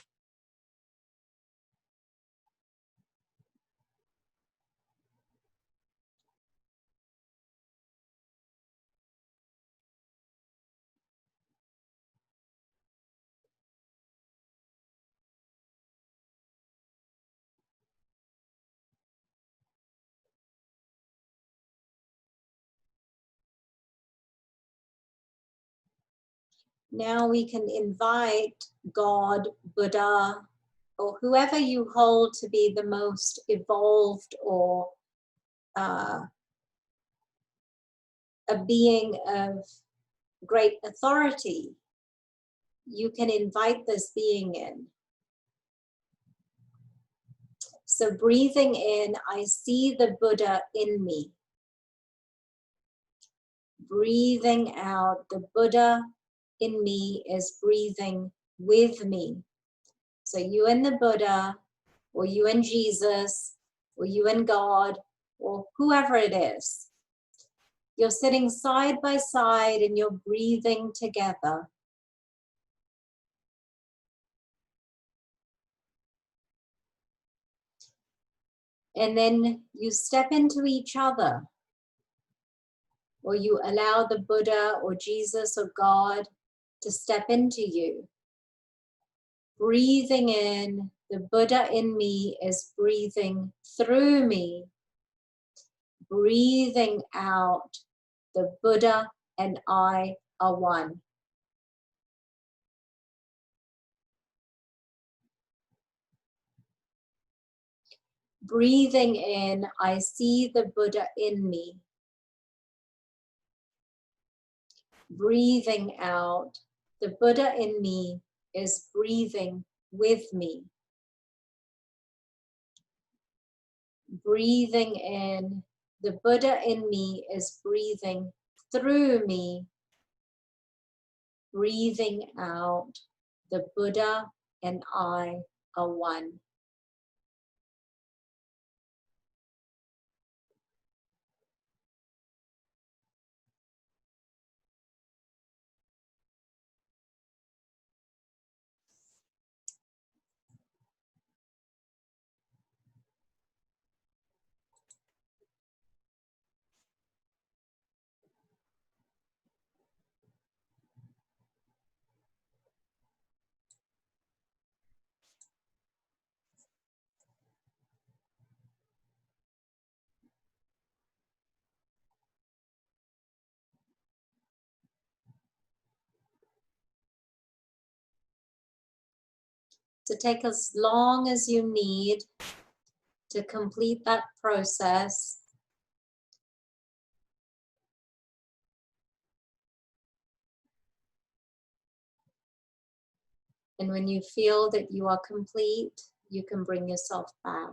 Now we can invite God, Buddha, or whoever you hold to be the most evolved or a being of great authority. You can invite this being in. So breathing in, I see the Buddha in me. Breathing out, the Buddha in me is breathing with me. So you and the Buddha, or you and Jesus, or you and God, or whoever it is. You're sitting side by side and you're breathing together. And then you step into each other, or you allow the Buddha or Jesus or God to step into you. Breathing in, the Buddha in me is breathing through me. Breathing out, the Buddha and I are one. Breathing in, I see the Buddha in me. Breathing out, the Buddha in me is breathing with me. Breathing in, the Buddha in me is breathing through me. Breathing out, the Buddha and I are one. So take as long as you need to complete that process. And when you feel that you are complete, you can bring yourself back.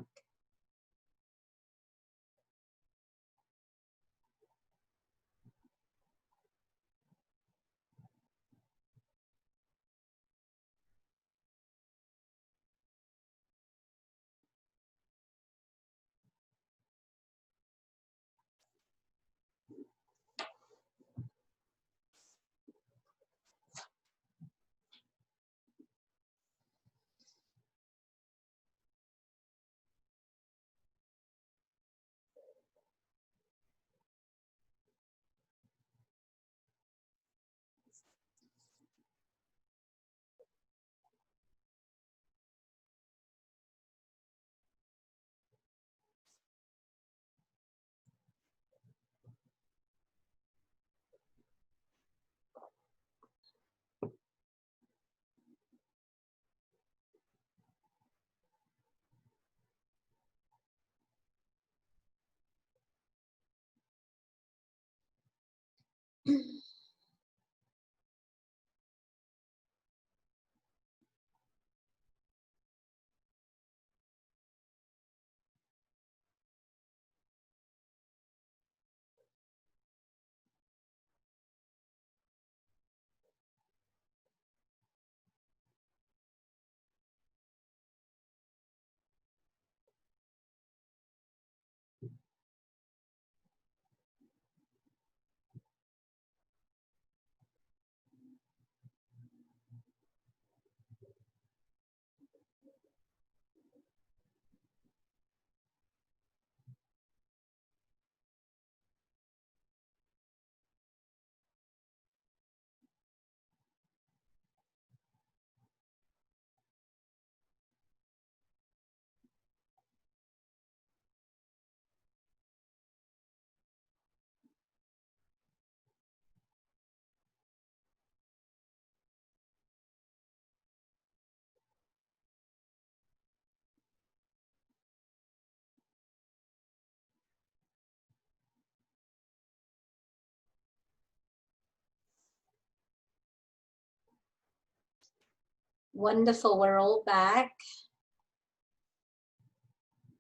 Wonderful, we're all back.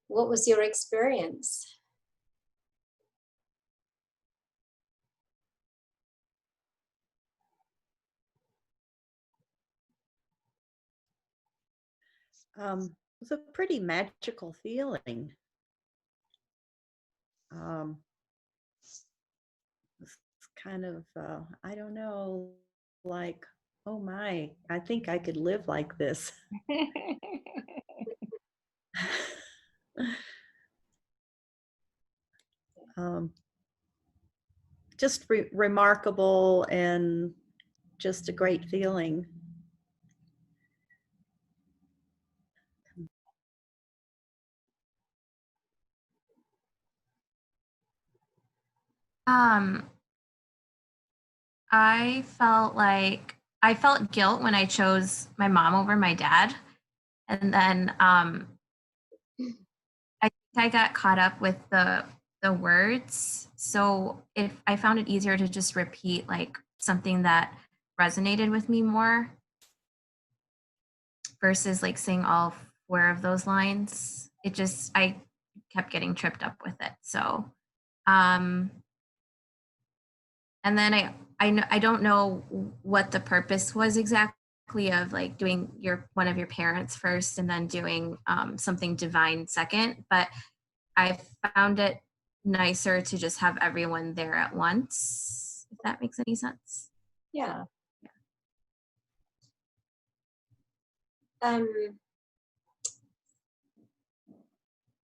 What was your experience? It was a pretty magical feeling. It's kind of, I don't know, like, oh my, I think I could live like this. Just remarkable and just a great feeling. I felt guilt when I chose my mom over my dad. And then I think I got caught up with the words. So I found it easier to just repeat like something that resonated with me more versus like saying all 4 of those lines. I kept getting tripped up with it. So and then I don't know what the purpose was exactly of like doing one of your parents first and then doing something divine second, but I found it nicer to just have everyone there at once, if that makes any sense. Yeah.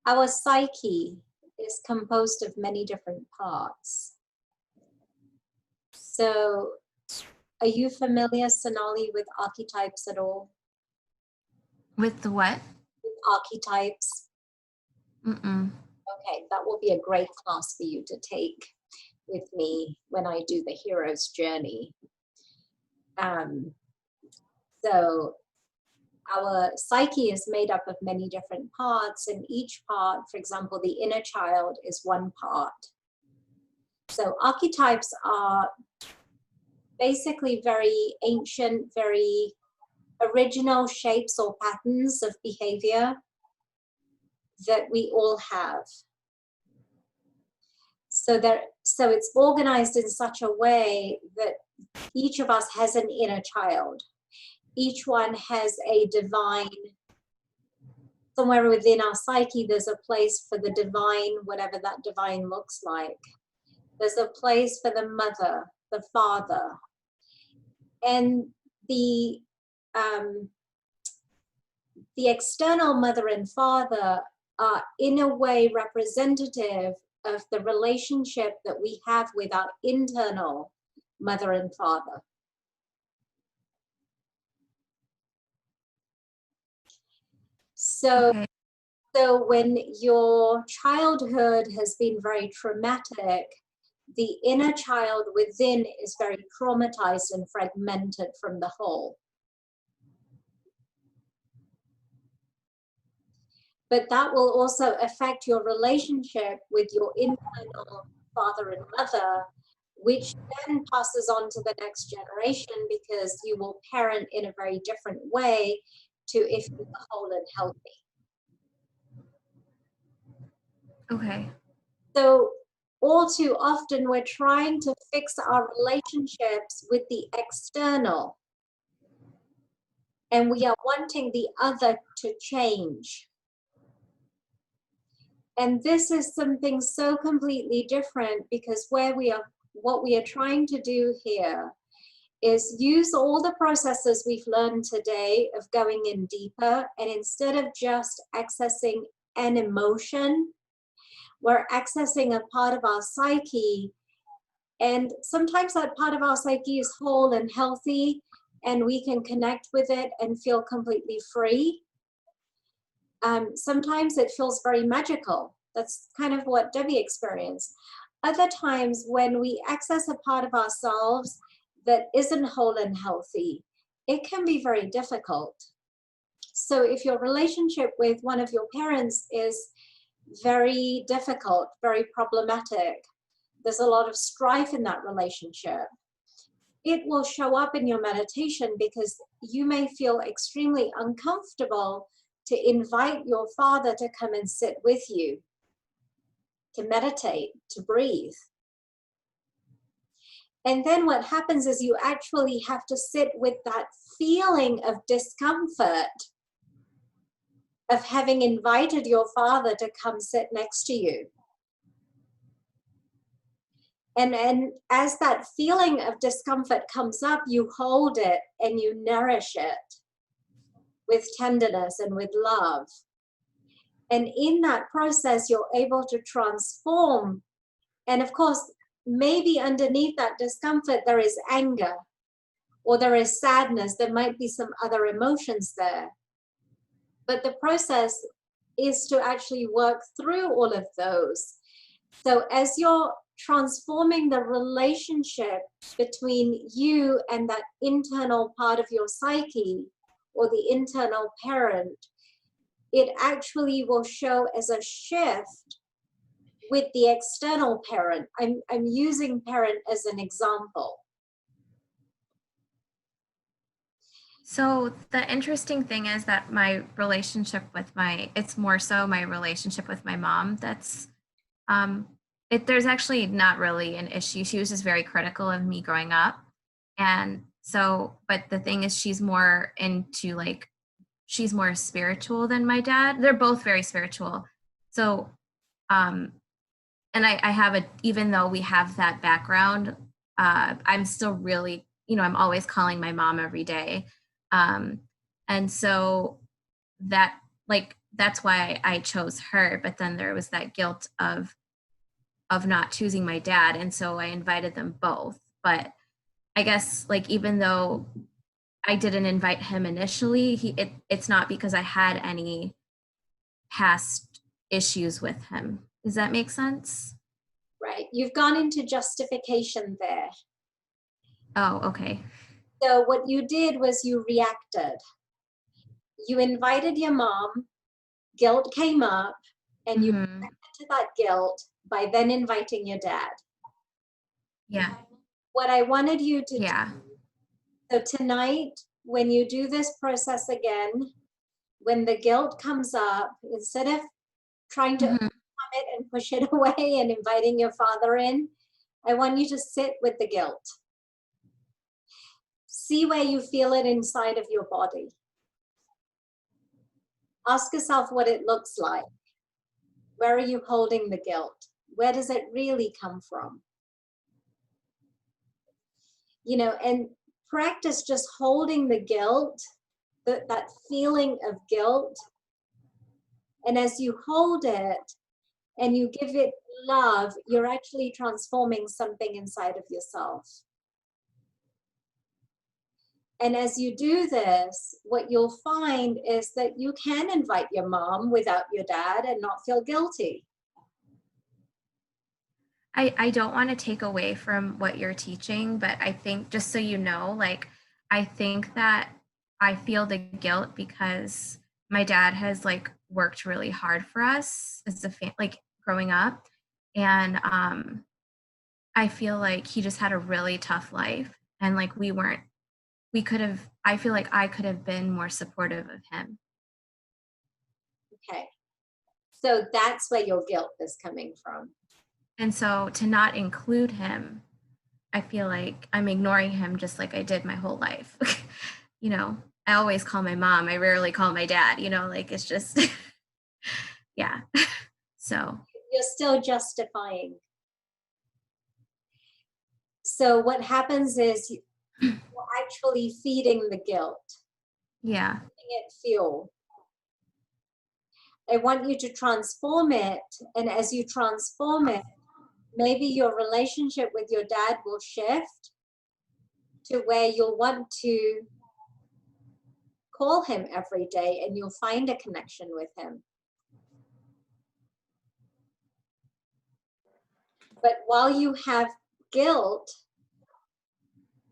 Our psyche is composed of many different parts. So, are you familiar, Sonali, with archetypes at all? With the what? With archetypes? Mm-mm. Okay, that will be a great class for you to take with me when I do the hero's journey. So, our psyche is made up of many different parts, and each part, for example, the inner child is one part. So archetypes are basically very ancient, very original shapes or patterns of behavior that we all have. So it's organized in such a way that each of us has an inner child. Each one has a divine, somewhere within our psyche, there's a place for the divine, whatever that divine looks like. There's a place for the mother, the father. And the external mother and father are in a way representative of the relationship that we have with our internal mother and father. So, Okay. so when your childhood has been very traumatic, the inner child within is very traumatized and fragmented from the whole. But that will also affect your relationship with your internal father and mother, which then passes on to the next generation, because you will parent in a very different way to if you're whole and healthy. Okay. So all too often we're trying to fix our relationships with the external, and we are wanting the other to change. And this is something so completely different, because what we are trying to do here is use all the processes we've learned today of going in deeper, and instead of just accessing an emotion, we're accessing a part of our psyche. And sometimes that part of our psyche is whole and healthy, and we can connect with it and feel completely free. Sometimes it feels very magical. That's kind of what Debbie experienced. Other times when we access a part of ourselves that isn't whole and healthy, it can be very difficult. So if your relationship with one of your parents is very difficult, very problematic, there's a lot of strife in that relationship, it will show up in your meditation, because you may feel extremely uncomfortable to invite your father to come and sit with you, to meditate, to breathe. And then what happens is you actually have to sit with that feeling of discomfort of having invited your father to come sit next to you. And as that feeling of discomfort comes up, you hold it and you nourish it with tenderness and with love. And in that process, you're able to transform. And of course, maybe underneath that discomfort, there is anger, or there is sadness. There might be some other emotions there. But the process is to actually work through all of those. So as you're transforming the relationship between you and that internal part of your psyche, or the internal parent, it actually will show as a shift with the external parent. I'm using parent as an example. So the interesting thing is that my relationship with it's more so my relationship with my mom that's, there's actually not really an issue. She was just very critical of me growing up. And so, but the thing is, she's more into she's more spiritual than my dad. They're both very spiritual. So, and I have even though we have that background, I'm still really, I'm always calling my mom every day. And so that's why I chose her. But then there was that guilt of not choosing my dad. And so I invited them both. But I guess even though I didn't invite him initially, it's not because I had any past issues with him. Does that make sense? Right. You've gone into justification there. Oh, okay. So what you did was you reacted. You invited your mom, guilt came up, and you Mhm. reacted to that guilt by then inviting your dad. Yeah. What I wanted you to do, Yeah. so tonight, when you do this process again, when the guilt comes up, instead of trying to Mhm. overcome it and push it away and inviting your father in, I want you to sit with the guilt. See where you feel it inside of your body. Ask yourself what it looks like. Where are you holding the guilt? Where does it really come from? You know, and practice just holding the guilt, that feeling of guilt. And as you hold it and you give it love, you're actually transforming something inside of yourself. And as you do this, what you'll find is that you can invite your mom without your dad and not feel guilty. I don't want to take away from what you're teaching, but I think, just so you know, like, I think that I feel the guilt because my dad has like worked really hard for us as a like growing up. And I feel like he just had a really tough life. And like we could have, I feel like I could have been more supportive of him. Okay. So that's where your guilt is coming from. And so to not include him, I feel like I'm ignoring him just like I did my whole life. You know, I always call my mom. I rarely call my dad, you know, like it's just, yeah. So, You're still justifying. So what happens is you're actually feeding the guilt, yeah. giving it fuel. I want you to transform it. And as you transform it, maybe your relationship with your dad will shift to where you'll want to call him every day and you'll find a connection with him. But while you have guilt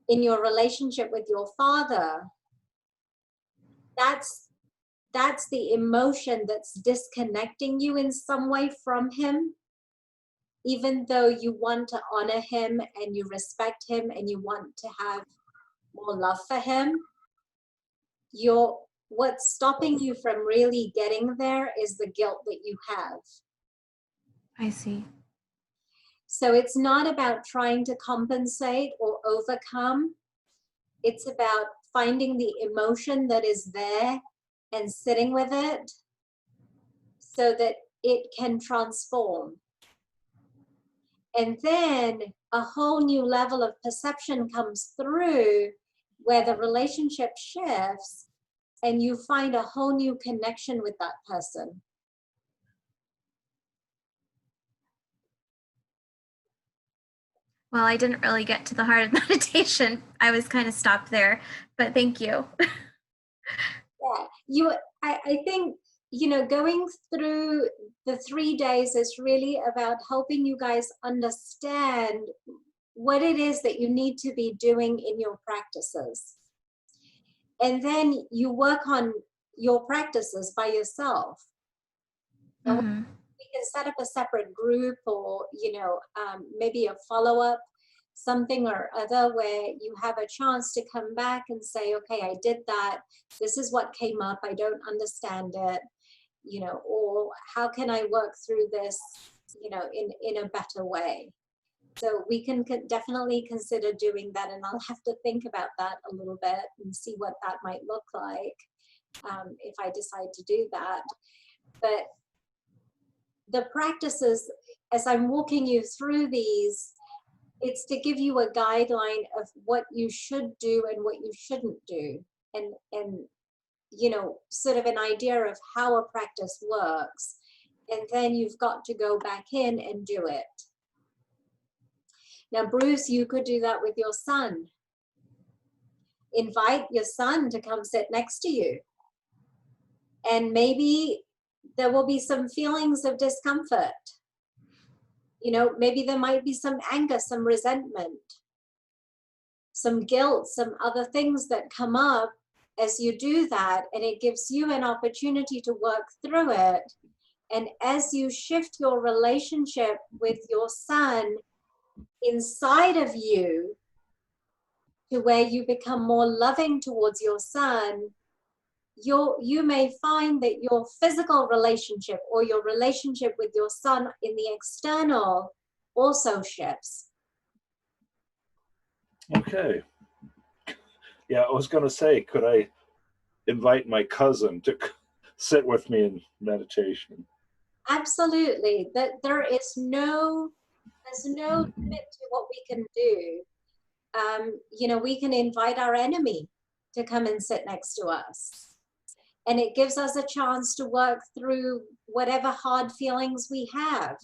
in your relationship with your father, that's the emotion that's disconnecting you in some way from him, even though you want to honor him and you respect him and you want to have more love for him. What's stopping you from really getting there is the guilt that you have. I see. So it's not about trying to compensate or overcome. It's about finding the emotion that is there and sitting with it so that it can transform. And then a whole new level of perception comes through where the relationship shifts and you find a whole new connection with that person. Well, I didn't really get to the heart of meditation. I was kind of stopped there, but thank you. Yeah, I think, you know, going through the 3 days is really about helping you guys understand what it is that you need to be doing in your practices. And then you work on your practices by yourself. And Mhm. we can set up a separate group or, you know, maybe a follow-up, something or other where you have a chance to come back and say, okay, I did that. This is what came up. I don't understand it, you know, or how can I work through this, you know, in a better way. So we can definitely consider doing that, and I'll have to think about that a little bit and see what that might look like if I decide to do that. But the practices, as I'm walking you through these, it's to give you a guideline of what you should do and what you shouldn't do, and you know, sort of an idea of how a practice works, and then you've got to go back in and do it. Now, Bruce, you could do that with your son. Invite your son to come sit next to you, and maybe there will be some feelings of discomfort. You know, maybe there might be some anger, some resentment, some guilt, some other things that come up as you do that, and it gives you an opportunity to work through it. And as you shift your relationship with your son inside of you to where you become more loving towards your son, you may find that your physical relationship or your relationship with your son in the external also shifts. Okay. Yeah, I was going to say, could I invite my cousin to sit with me in meditation? Absolutely. That there's no limit to what we can do. You know, we can invite our enemy to come and sit next to us. And it gives us a chance to work through whatever hard feelings we have.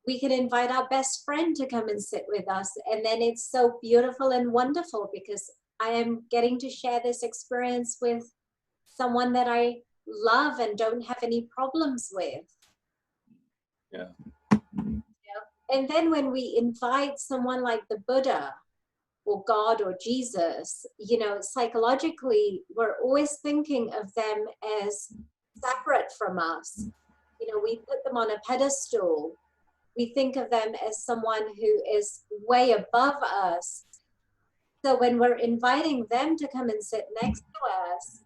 We can invite our best friend to come and sit with us. And then it's so beautiful and wonderful because I am getting to share this experience with someone that I love and don't have any problems with. Yeah. And then when we invite someone like the Buddha or God or Jesus, you know, psychologically, we're always thinking of them as separate from us. You know, we put them on a pedestal. We think of them as someone who is way above us. So when we're inviting them to come and sit next to us,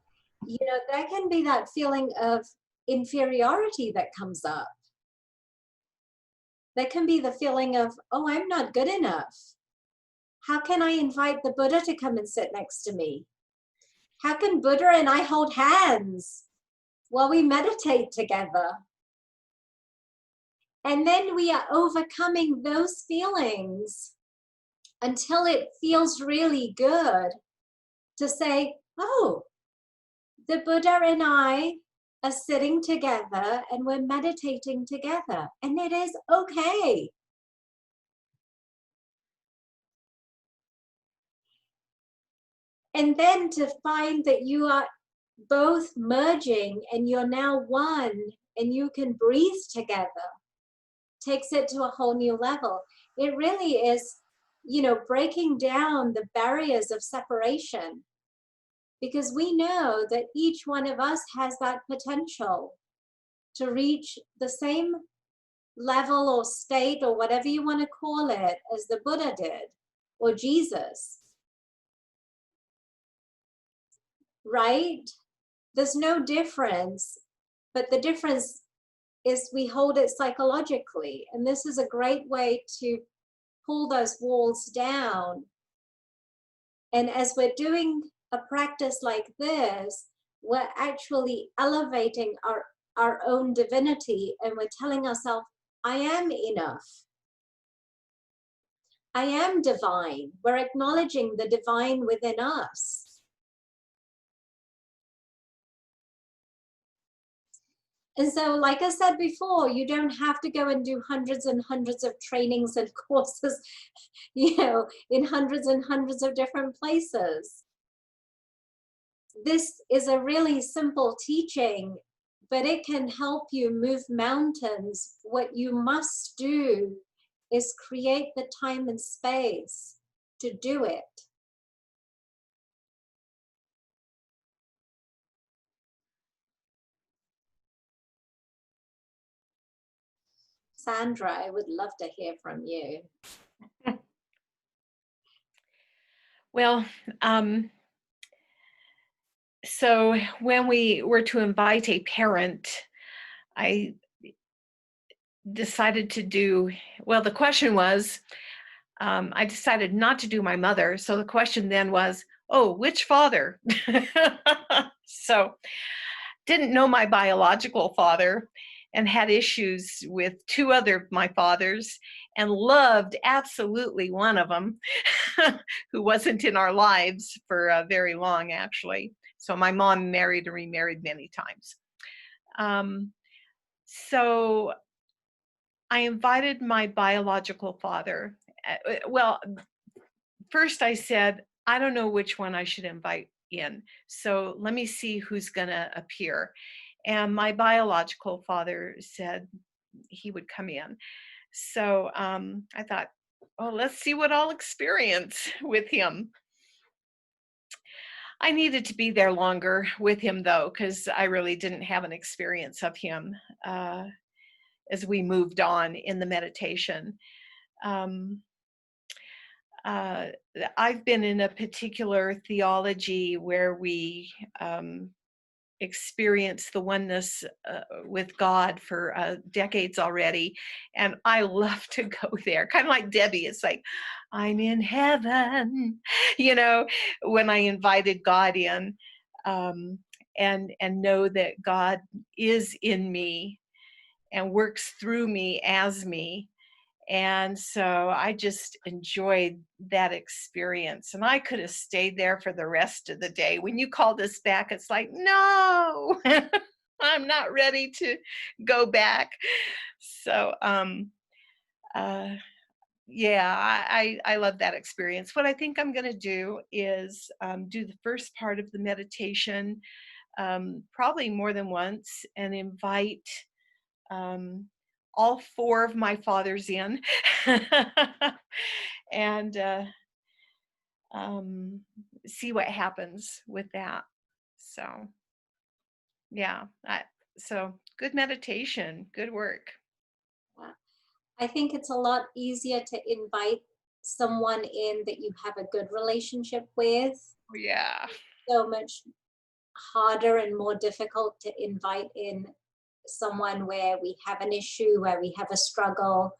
you know, there can be that feeling of inferiority that comes up. There can be the feeling of, oh, I'm not good enough. How can I invite the Buddha to come and sit next to me? How can Buddha and I hold hands while we meditate together? And then we are overcoming those feelings until it feels really good to say, oh, the Buddha and I are sitting together and we're meditating together, and it is okay. And then to find that you are both merging and you're now one and you can breathe together takes it to a whole new level. It really is, you know, breaking down the barriers of separation, because we know that each one of us has that potential to reach the same level or state or whatever you want to call it as the Buddha did or Jesus. Right? There's no difference, but the difference is we hold it psychologically. And this is a great way to pull those walls down. And as we're doing a practice like this, we're actually elevating our own divinity, and we're telling ourselves, I am enough. I am divine. We're acknowledging the divine within us. And so, like I said before, you don't have to go and do hundreds and hundreds of trainings and courses, you know, in hundreds and hundreds of different places. This is a really simple teaching, but it can help you move mountains. What you must do is create the time and space to do it. Sandra, I would love to hear from you. Well, so when we were to invite a parent, I decided to do, well, the question was, I decided not to do my mother. So the question then was, oh, which father? So didn't know my biological father and had issues with two other my fathers, and loved absolutely one of them who wasn't in our lives for very long, actually. So my mom married and remarried many times. So I invited my biological father. Well, first I said, I don't know which one I should invite in. So let me see who's going to appear. And my biological father said he would come in. So I thought, oh, let's see what I'll experience with him. I needed to be there longer with him, though, because I really didn't have an experience of him as we moved on in the meditation. Um, uh, I've been in a particular theology where we experience the oneness with God for decades already. And I love to go there, kind of like Debbie. It's like, I'm in heaven, you know, when I invited God in, and know that God is in me and works through me as me. And so I just enjoyed that experience. And I could have stayed there for the rest of the day. When you called us back, it's like, no, I'm not ready to go back. So, yeah, I love that experience. What I think I'm going to do is do the first part of the meditation, probably more than once, and invite all four of my fathers in and see what happens with that. So yeah, so good meditation, good work. I think it's a lot easier to invite someone in that you have a good relationship with. Yeah. So much harder and more difficult to invite in someone where we have an issue, where we have a struggle,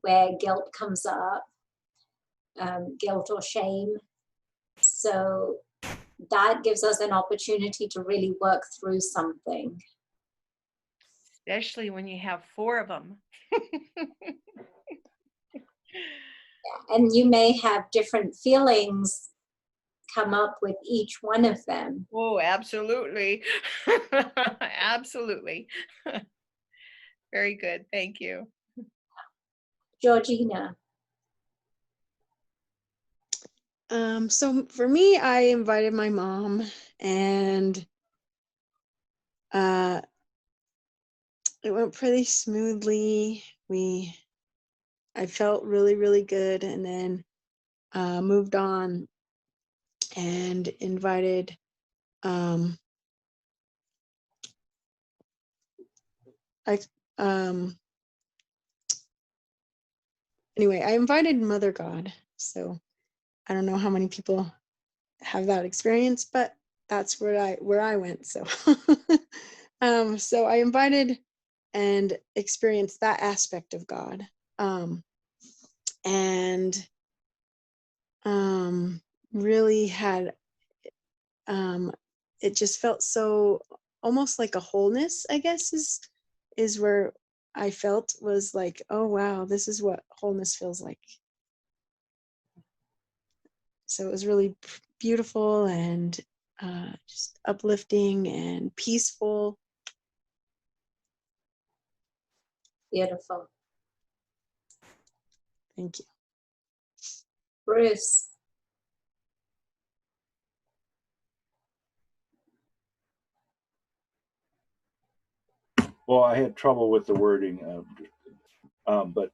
where guilt comes up, guilt or shame. So that gives us an opportunity to really work through something. Especially when you have four of them. And you may have different feelings come up with each one of them. Oh, absolutely. Absolutely. Very good. Thank you. Georgina. So for me, I invited my mom, and it went pretty smoothly. I felt really, really good, and then moved on and invited anyway, I invited Mother God. So I don't know how many people have that experience, but that's where I went. So so I invited and experienced that aspect of God. And really had it just felt so almost like a wholeness, I guess, is where I felt, was like, oh wow, this is what wholeness feels like. So it was really beautiful and just uplifting and peaceful. Beautiful. Thank you. Bruce. Well, I had trouble with the wording, but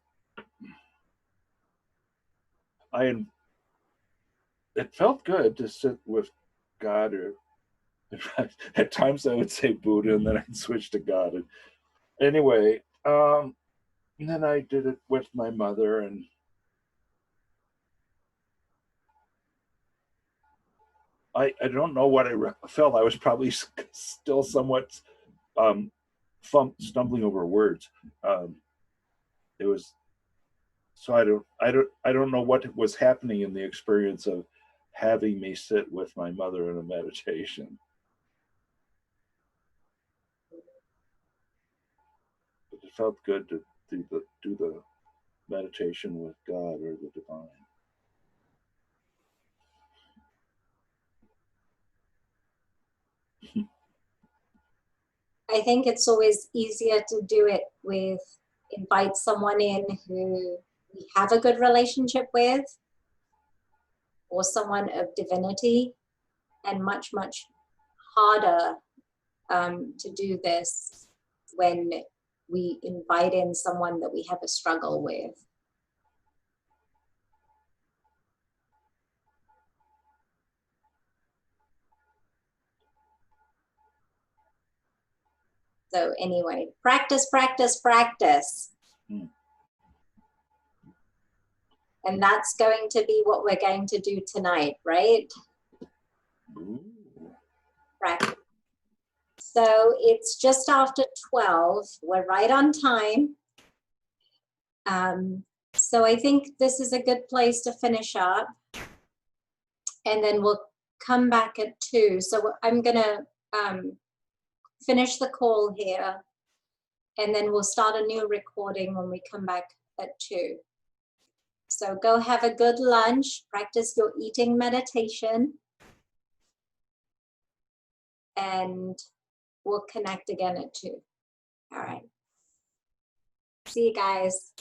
it felt good to sit with God, or at times I would say Buddha, and then I'd switch to God. And anyway, and then I did it with my mother, and I don't know what I felt. I was probably still somewhat stumbling over words. It was so I don't know what was happening in the experience of having me sit with my mother in a meditation. But it felt good to do the meditation with God or the divine. I think it's always easier to do it invite someone in who we have a good relationship with, or someone of divinity, and much, much harder to do this when we invite in someone that we have a struggle with. So anyway, practice, practice, practice. Hmm. And that's going to be what we're going to do tonight, right? Ooh. Practice. So it's just after 12. We're right on time. So I think this is a good place to finish up. And then we'll come back at 2. So I'm going to finish the call here. And then we'll start a new recording when we come back at 2. So go have a good lunch, practice your eating meditation, and we'll connect again at 2. All right. See you guys.